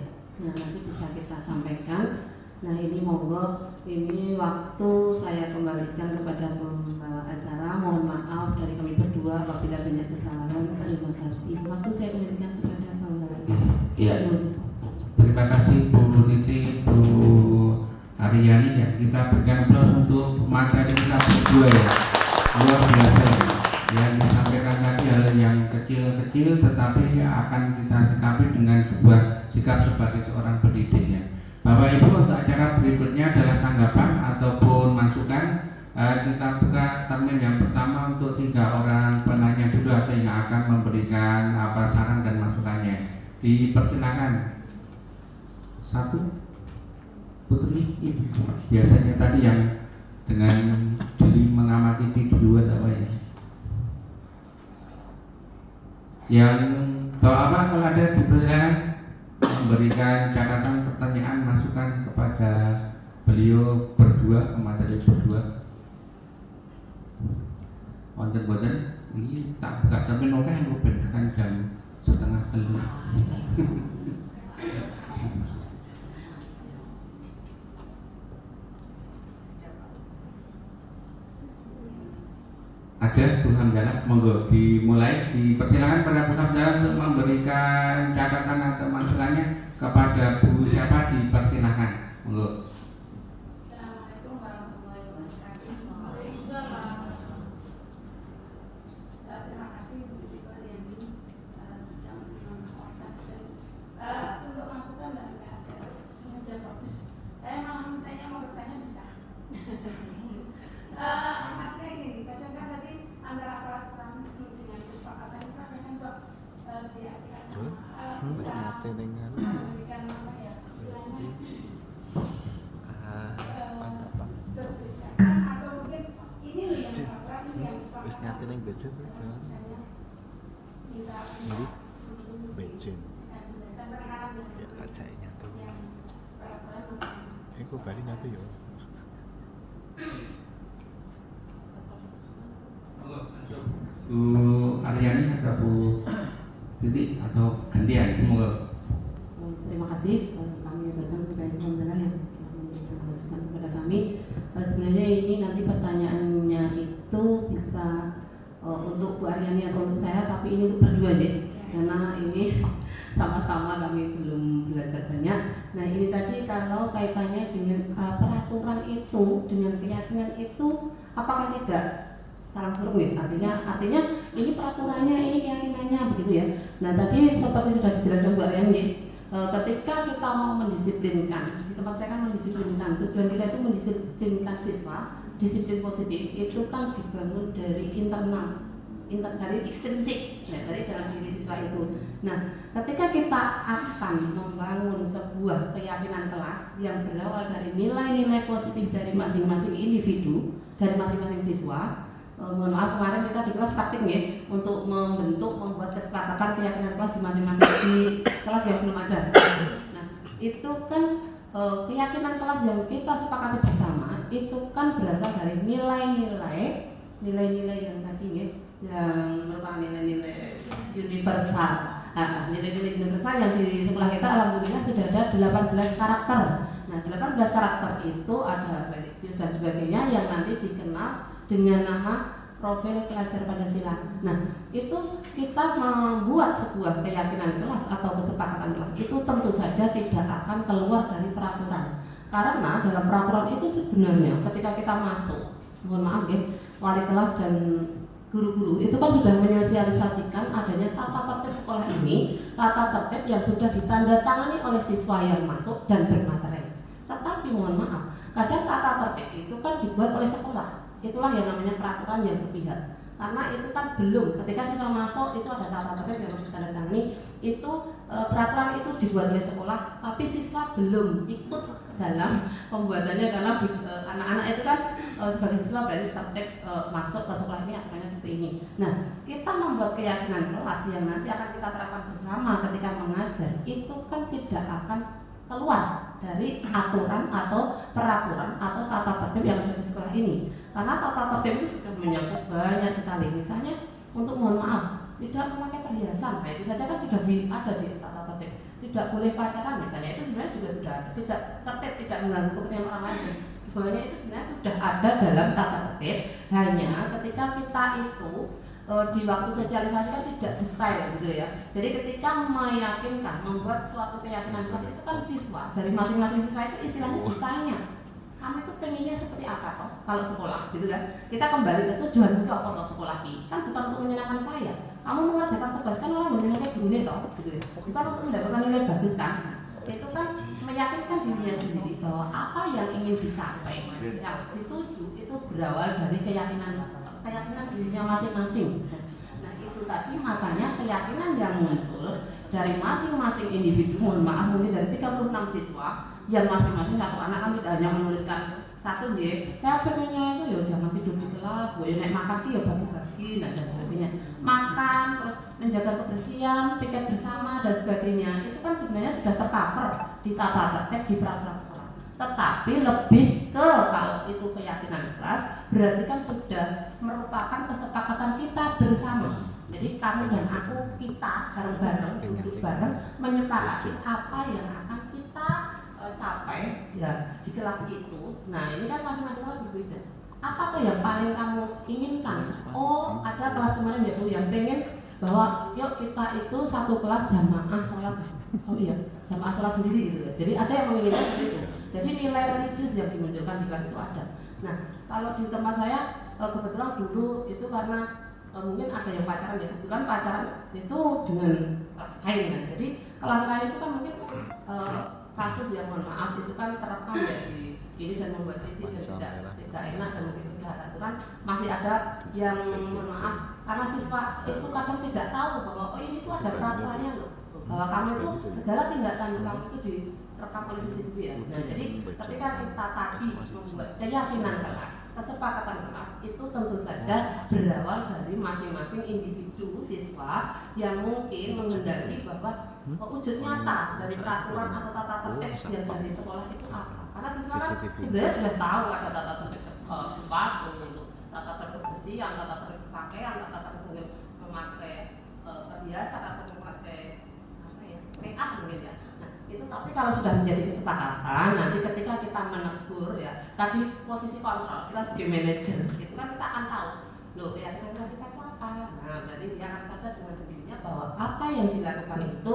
nah nanti bisa kita sampaikan. Nah ini monggo, ini waktu saya kembalikan kepada pembawa acara. Mohon maaf dari kami berdua apabila banyak kesalahan. Terima kasih. Waktu saya kembalikan kepada pembawa acara. Iya. Terima kasih Bu Titi, Bu Ari. Aryani ya. Kita berikan aplaus untuk materi kita berdua ya. Luar biasa ya. Yang disampaikan tadi hal yang kecil-kecil tetapi akan kita sikapi dengan sebuah sikap sebagai seorang pendidik ya. Bapak Ibu, untuk acara berikutnya adalah tanggapan ataupun masukan. Kita buka termin yang pertama untuk 3 orang penanya dulu atau yang akan memberikan saran dan masukannya. Dipersilakan. 1 Putri, biasanya tadi yang dengan jeli mengamati video apa ya? Yang bawa apa kalau ada dipersilakan memberikan catatan, pertanyaan, masukan kepada beliau berdua, pemateri berdua. Wonten-wonten ini tak buka cermin oke aku ben tekan jam 2:30. Ada Bu Hamzah, monggo dimulai, dipersilakan pada Bu Hamzah untuk memberikan catatan atau masukannya kepada Bu siapa, dipersilakan, monggo. Assalamualaikum warahmatullahi wabarakatuh. Terima kasih Bu Ibu Aryani bisa menerima WhatsApp dan untuk masukan dan ada sudah bagus. Saya mau bertanya bisa. Artinya gini, kadang kan tadi antara peraturan dengan kesepakatan itu kan diartikan bisa memberikan apa ya istilahnya perbedaan atau mungkin ini loh yang peraturan ini yang kesepakatan misalnya kita Bejen ya aja nyatu kok balik nyatu ya Bu Aryani atau Bu Titi atau gantian, monggo. Terima kasih kami aturkan kepada Alhamdulillah yang memberikan masukan kepada kami. Sebenarnya ini nanti pertanyaannya itu bisa untuk Bu Aryani atau untuk saya, tapi ini untuk berdua deh, karena ini sama-sama kami belum belajar banyak. Nah ini tadi kalau kaitannya dengan peraturan itu, dengan keyakinan itu, apakah tidak salah suruh nih? Artinya ini peraturannya, ini keyakinannya begitu ya. Nah tadi seperti sudah dijelaskan Bu Aryani, ketika kita mau mendisiplinkan, di tempat saya kan mendisiplinkan, tujuan kita itu mendisiplinkan siswa, disiplin positif itu kan dibangun dari internal, dari ekstrinsik, ya, dari dalam diri siswa itu. Nah, ketika kita akan membangun sebuah keyakinan kelas yang berawal dari nilai-nilai positif dari masing-masing individu, dari masing-masing siswa, mohon maaf kemarin kita di kelas praktik ya, untuk membuat kesepakatan keyakinan kelas di masing-masing di kelas yang belum ada. Nah, itu kan keyakinan kelas yang kita sepakati bersama itu kan berasal dari nilai-nilai yang tadi ya, yang merupakan nilai-nilai universal. Nilai-nilai universal yang di sekolah kita alhamdulillah sudah ada 18 karakter. Nah, 18 karakter itu ada religius dan sebagainya yang nanti dikenal dengan nama profil pelajar Pancasila. Nah, itu kita membuat sebuah keyakinan kelas atau kesepakatan kelas itu tentu saja tidak akan keluar dari peraturan. Karena dalam peraturan itu sebenarnya ketika kita masuk, mohon maaf ya, wali kelas dan guru-guru itu kan sudah menyosialisasikan adanya tata tertib sekolah ini, tata tertib yang sudah ditandatangani oleh siswa yang masuk dan bermaterai. Tetapi mohon maaf, kadang tata tertib itu kan dibuat oleh sekolah. Itulah yang namanya peraturan yang sepihak. Karena itu kan belum, ketika siswa masuk itu ada tata tertib yang harus ditandatangani, itu peraturan itu dibuat oleh sekolah, tapi siswa belum ikut dalam pembuatannya karena anak-anak itu kan sebagai siswa berarti tertib masuk ke sekolah ini aturannya seperti ini. Nah, kita membuat keyakinan kelas yang nanti akan kita terapkan bersama ketika mengajar itu kan tidak akan keluar dari aturan atau peraturan atau tata tertib yang ada di sekolah ini. Karena tata tertib itu sudah menyangkut banyak sekali. Misalnya untuk mohon maaf tidak memakai perhiasan, nah itu saja kan sudah ada di tata tertib. Tidak boleh pacaran misalnya, itu sebenarnya juga sudah ada. Tidak tertib, tidak mengganggu kepentingan orang lain. Sebenarnya itu sebenarnya sudah ada dalam tata tertib. Hanya ketika kita itu di waktu sosialisasi kan tidak detail gitu ya. Jadi ketika meyakinkan, membuat suatu keyakinan kelas itu kan siswa dari masing-masing siswa itu istilahnya ditanya kamu itu pengennya seperti apa toh kalau sekolah gitu kan. Kita kembali ke tujuan itu apa toh sekolah ini kan bukan untuk menyenangkan saya, kamu mengerjakan tugas kan orang menyenangkan gurunya toh gitu ya, bukan untuk mendapatkan nilai bagus kan. Itu kan meyakinkan dirinya sendiri bahwa apa yang ingin dicapai, yang dituju itu berawal dari keyakinan dirinya masing-masing. Nah itu tadi makanya keyakinan yang muncul dari masing-masing individu, mohon maaf mungkin dari 36 siswa yang masing-masing satu anak kan tidak hanya menuliskan satu ya, saya pengennya itu ya jangan tidur di kelas, boleh naik makan ya bagi-bagi dan sebagainya, makan terus menjaga kebersihan, piket bersama dan sebagainya. Itu kan sebenarnya sudah tercover di tata tertib di peraturan sekolah. Tetapi lebih ke kalau itu keyakinan kelas berarti kan sudah merupakan kesepakatan kita bersama. Jadi kamu dan aku, kita bareng-bareng duduk bareng menyepakati apa yang akan kita capai ya di kelas itu. Nah ini kan masing-masing kelas berbeda. Apa tuh yang paling kamu inginkan? Oh ada kelas kemarin ya Bu yang pengen bahwa yuk kita itu satu kelas jamaah sholat. Oh iya jamaah sholat sendiri gitu ya. Jadi ada yang menginginkan seperti itu. Jadi nilai religius yang dimunculkan di kelas itu ada. Nah kalau di tempat saya kebetulan dulu itu karena mungkin ada yang pacaran ya, kebetulan pacaran itu dengan kelas lain kan. Jadi kelas lain itu kan mungkin kasus yang mohon maaf itu kan terekam ya di ini dan membuat isi dan tidak enak dan meskipun sudah ada aturan masih ada yang mohon maaf karena siswa itu kadang tidak tahu bahwa oh ini tuh ada peraturannya loh, bahwa kamu itu segala tindakan kamu itu direkam oleh CCTV ya. Nah jadi ketika kita tadi membuat keyakinan kelas, kesepakatan kelas itu tentu saja berawal dari masing-masing individu siswa yang mungkin mengendaki bahwa wujud nyata dari peraturan atau tata tertib yang dari sekolah itu apa. Karena siswa kan sebenarnya sudah tahu ada tata tertib sepatu, untuk tata tertib besi, yang tata tertib pakaian, tata tertib memakai perhiasan atau memakai apa ya, make up mungkin ya. Nah itu tapi kalau sudah menjadi kesepakatan, nanti ketika kita menegur ya, tadi posisi kontrol kita sebagai manajer, itu kan kita akan tahu loh keyakinan kelas kita itu apa. Nah berarti dia akan sadar dengan sendirinya bahwa apa yang dilakukan itu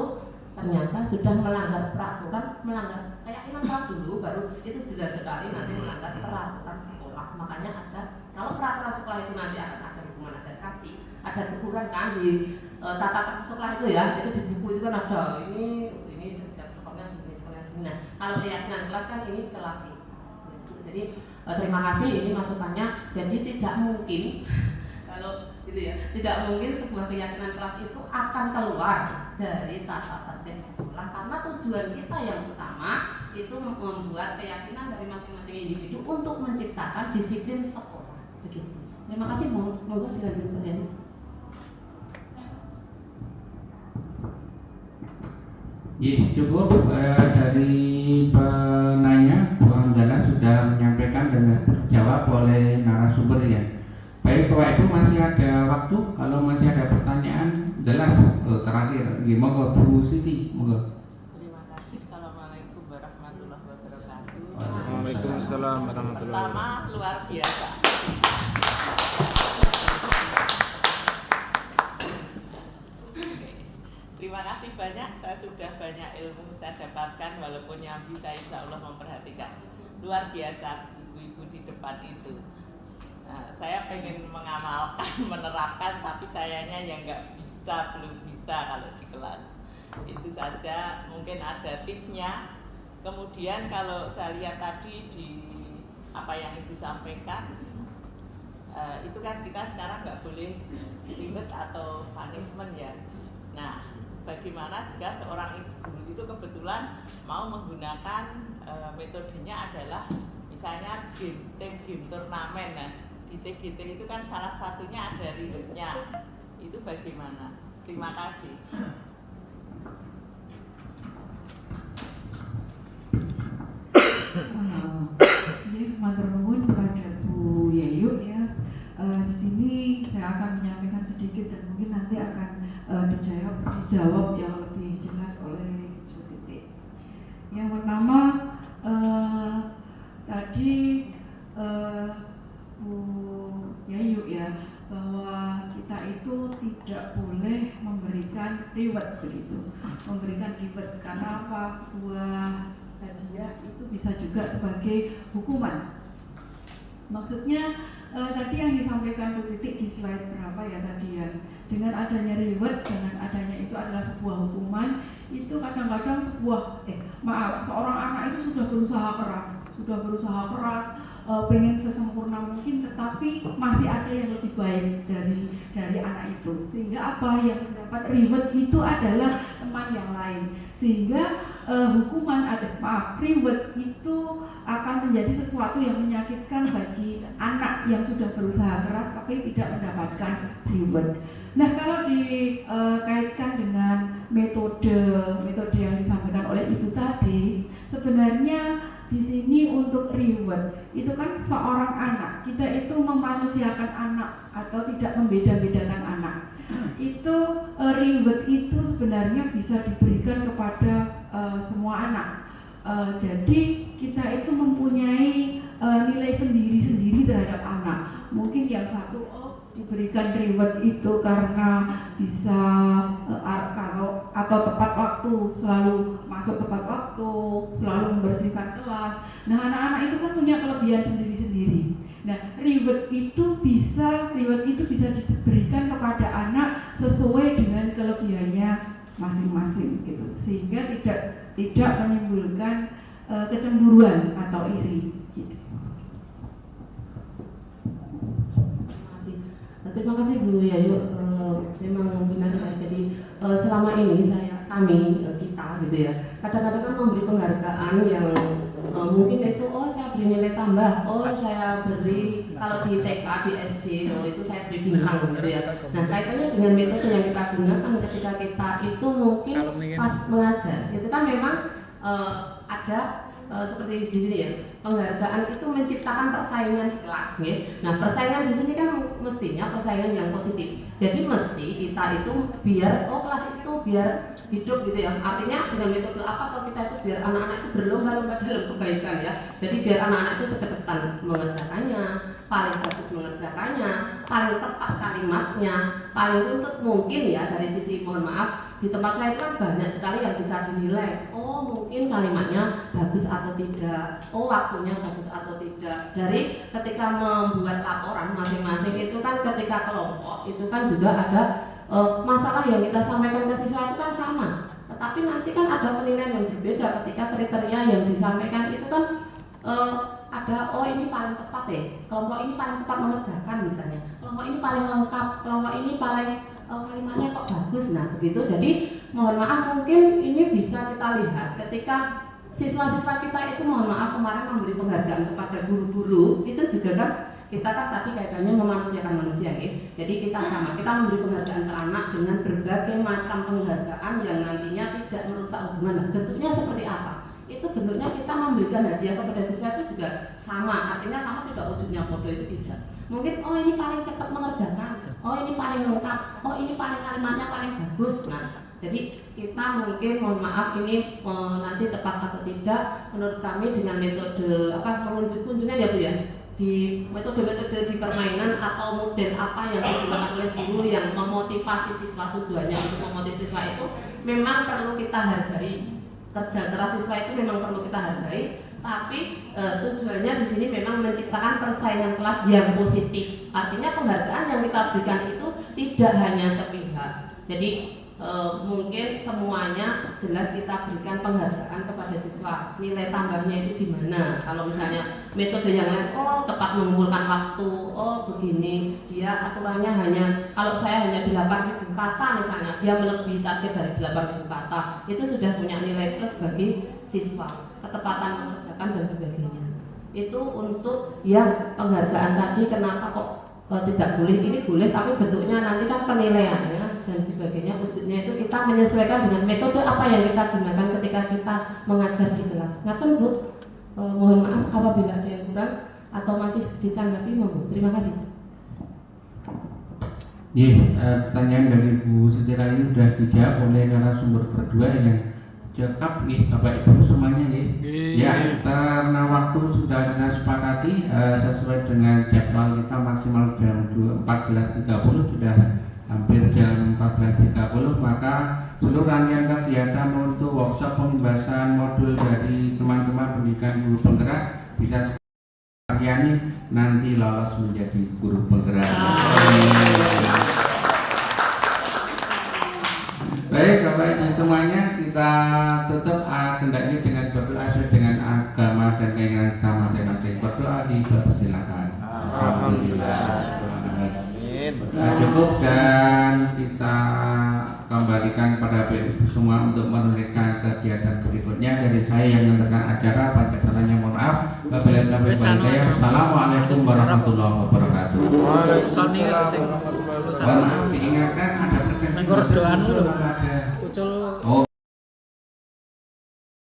ternyata sudah melanggar peraturan, melanggar keyakinan kelas dulu, baru itu jelas sekali nanti melanggar peraturan sekolah. Makanya ada, kalau peraturan sekolah itu nanti akan ada hukuman, ada sanksi, ada teguran kan di tata tertib sekolah itu ya, itu di buku itu kan ada ini sekolahnya segini. Nah kalau keyakinan kelas kan ini kelas ini. Jadi terima kasih ini masukannya. Jadi tidak mungkin kalau gitu ya, tidak mungkin sebuah keyakinan kelas itu akan keluar dari tata tertib sekolah karena tujuan kita yang utama itu membuat keyakinan dari masing-masing individu untuk menciptakan disiplin sekolah. Begitu. Terima kasih, monggo dilanjutkan ya. Cukup dari penanya Bu Anggala sudah menyampaikan dan terjawab oleh narasumber ya. Baik Bapak Ibu masih ada waktu, kalau masih ada pertanyaan jelas terakhir. Monggo Bu Siti, monggo. Terima kasih. Assalamualaikum warahmatullahi wabarakatuh. Waalaikumsalam warahmatullahi wabarakatuh. Pertama luar biasa. Terima kasih banyak, saya sudah banyak ilmu saya dapatkan walaupun yang bisa insya Allah memperhatikan. Luar biasa ibu-ibu di depan itu. Nah, saya pengen mengamalkan, menerapkan, tapi sayangnya yang nggak bisa, belum bisa kalau di kelas. Itu saja, mungkin ada tipsnya. Kemudian kalau saya lihat tadi di apa yang ibu sampaikan, itu kan kita sekarang nggak boleh ribet atau punishment ya. Nah, bagaimana jika seorang guru itu kebetulan mau menggunakan metodenya adalah misalnya game turnamen. Nah, di TGT itu kan salah satunya ada ribetnya. Itu bagaimana? Terima kasih. Ini matur nuwun kepada Bu Yayu ya. Di sini saya akan menyampaikan sedikit dan mungkin nanti akan dijawab yang lebih jelas oleh Bu Titi. Yang pertama tadi Bu Yayu ya, bahwa kita itu tidak boleh memberikan reward begitu, memberikan reward karena apa? Sebuah hadiah itu bisa juga sebagai hukuman. Maksudnya tadi yang disampaikan Bu Titik di slide berapa ya tadi ya, dengan adanya reward, dengan adanya itu adalah sebuah hukuman, itu kadang-kadang seorang anak itu sudah berusaha keras, pengen sesempurna mungkin, tetapi masih ada yang lebih baik dari anak itu, sehingga apa yang mendapat reward itu adalah teman yang lain, sehingga reward itu akan menjadi sesuatu yang menyakitkan bagi anak yang sudah berusaha keras tapi tidak mendapatkan reward. Nah, kalau dikaitkan dengan metode yang disampaikan oleh Ibu tadi, sebenarnya di sini untuk reward itu kan seorang anak, kita itu memanusiakan anak atau tidak membeda-bedakan anak. Itu reward itu sebenarnya bisa diberikan kepada semua anak. Jadi kita itu mempunyai nilai sendiri-sendiri terhadap anak. Mungkin yang satu diberikan reward itu karena bisa atau tepat waktu, selalu masuk tepat waktu, selalu membersihkan kelas. Nah, anak-anak itu kan punya kelebihan sendiri-sendiri. Nah, reward itu bisa diberikan kepada anak sesuai dengan kelebihannya masing-masing gitu, sehingga tidak menimbulkan kecemburuan atau iri gitu. Terima kasih Bu Yayu, memang benar ya. Jadi selama ini kita gitu ya, kadang-kadang kan memberi penghargaan yang mungkin itu saya beri nilai tambah, saya beri kalau di TK, di SD, itu saya beri bintang gitu ya. Nah, kaitannya dengan metode yang kita gunakan ketika kita itu mungkin pas mengajar, itu kan memang ada seperti di sini ya, penghargaan itu menciptakan persaingan di kelas, ya. Nah, persaingan di sini kan mestinya persaingan yang positif. Jadi mesti kita itu biar kelas itu biar hidup gitu ya. Artinya dengan metode apa kalau kita itu biar anak-anak itu berlomba-lomba dalam kebaikan ya. Jadi biar anak-anak itu cepat-cepat mengerjakannya, paling bagus mengerjakannya, paling tepat kalimatnya, paling runtut mungkin ya. Dari sisi mohon maaf, di tempat saya itu kan banyak sekali yang bisa dinilai. Mungkin kalimatnya bagus atau tidak, waktunya bagus atau tidak. Dari ketika membuat laporan masing-masing itu kan ketika kelompok itu kan juga ada masalah yang kita sampaikan ke siswa itu kan sama. Tetapi nanti kan ada penilaian yang berbeda ketika kriteria yang disampaikan itu kan ada ini paling tepat ya, kelompok ini paling cepat mengerjakan misalnya, kelompok ini paling lengkap, kelompok ini paling kalimatnya kok bagus. Nah begitu, jadi mohon maaf mungkin ini bisa kita lihat ketika siswa-siswa kita itu mohon maaf kemarin memberi penghargaan kepada guru-guru, itu juga kan kita kan tadi kaitannya memanusiakan manusia ya. Jadi kita memberi penghargaan ke anak dengan berbagai macam penghargaan yang nantinya tidak merusak hubungan. Nah, bentuknya seperti apa? Itu bentuknya kita memberikan hadiah kepada siswa itu juga sama, artinya sama, tidak ujungnya bodoh, itu tidak. Mungkin ini paling cepat mengerjakan, ini paling lengkap, ini paling kalimatnya paling bagus. Nah, jadi kita mungkin mohon maaf ini nanti tepat atau tidak menurut kami dengan metode kunjungan ya Bu ya, di metode-metode di permainan atau model apa yang digunakan oleh guru yang memotivasi siswa, tujuannya untuk memotivasi siswa itu memang perlu kita hargai. Kerja keras siswa itu memang perlu kita hargai, tapi tujuannya di sini memang menciptakan persaingan kelas yang positif. Artinya penghargaan yang kita berikan itu tidak hanya sepihak. Jadi mungkin semuanya jelas kita berikan penghargaan kepada siswa. Nilai tambahnya itu di mana? Kalau misalnya metode yang lain, tepat mengumpulkan waktu, begini, dia aturannya hanya, kalau saya hanya 8.000 kata misalnya, dia melebihi target dari 8.000 kata, itu sudah punya nilai plus bagi siswa, ketepatan mengerjakan dan sebagainya. Itu untuk yang penghargaan tadi, kenapa kok tidak boleh, ini boleh, tapi bentuknya nanti kan penilaiannya dan sebagainya, wujudnya itu kita menyesuaikan dengan metode apa yang kita gunakan ketika kita mengajar di kelas. Ngaten Bu, mohon maaf apabila ada yang kurang atau masih ditanggapi, mohon. Terima kasih. Pertanyaan dari Bu Setira ini sudah dijawab oleh narasumber berdua yang cekap Bapak Ibu semuanya ya, karena waktu sudah kita sepakati sesuai dengan jadwal kita maksimal jam 14.30 sudah hampir jam 14.30, maka seluruh rangkaian kegiatan untuk workshop pembebasan modul dari teman-teman pendidikan guru penggerak bisa sekalian nanti lolos menjadi guru penggerak. Baik Bapak Ibu semuanya, kita tutup hendaknya dengan berdoa sesuai dengan agama dan keinginan kita masing-masing. Berdoa dipersilakan. Alhamdulillah. Cukup, dan kita kembalikan pada Bapak Ibu semua untuk menunaikan kegiatan berikutnya. Dari saya yang menentukan acara, pada kesalahannya mohon maaf. Assalamualaikum warahmatullahi wabarakatuh. Diingatkan ada percakapan.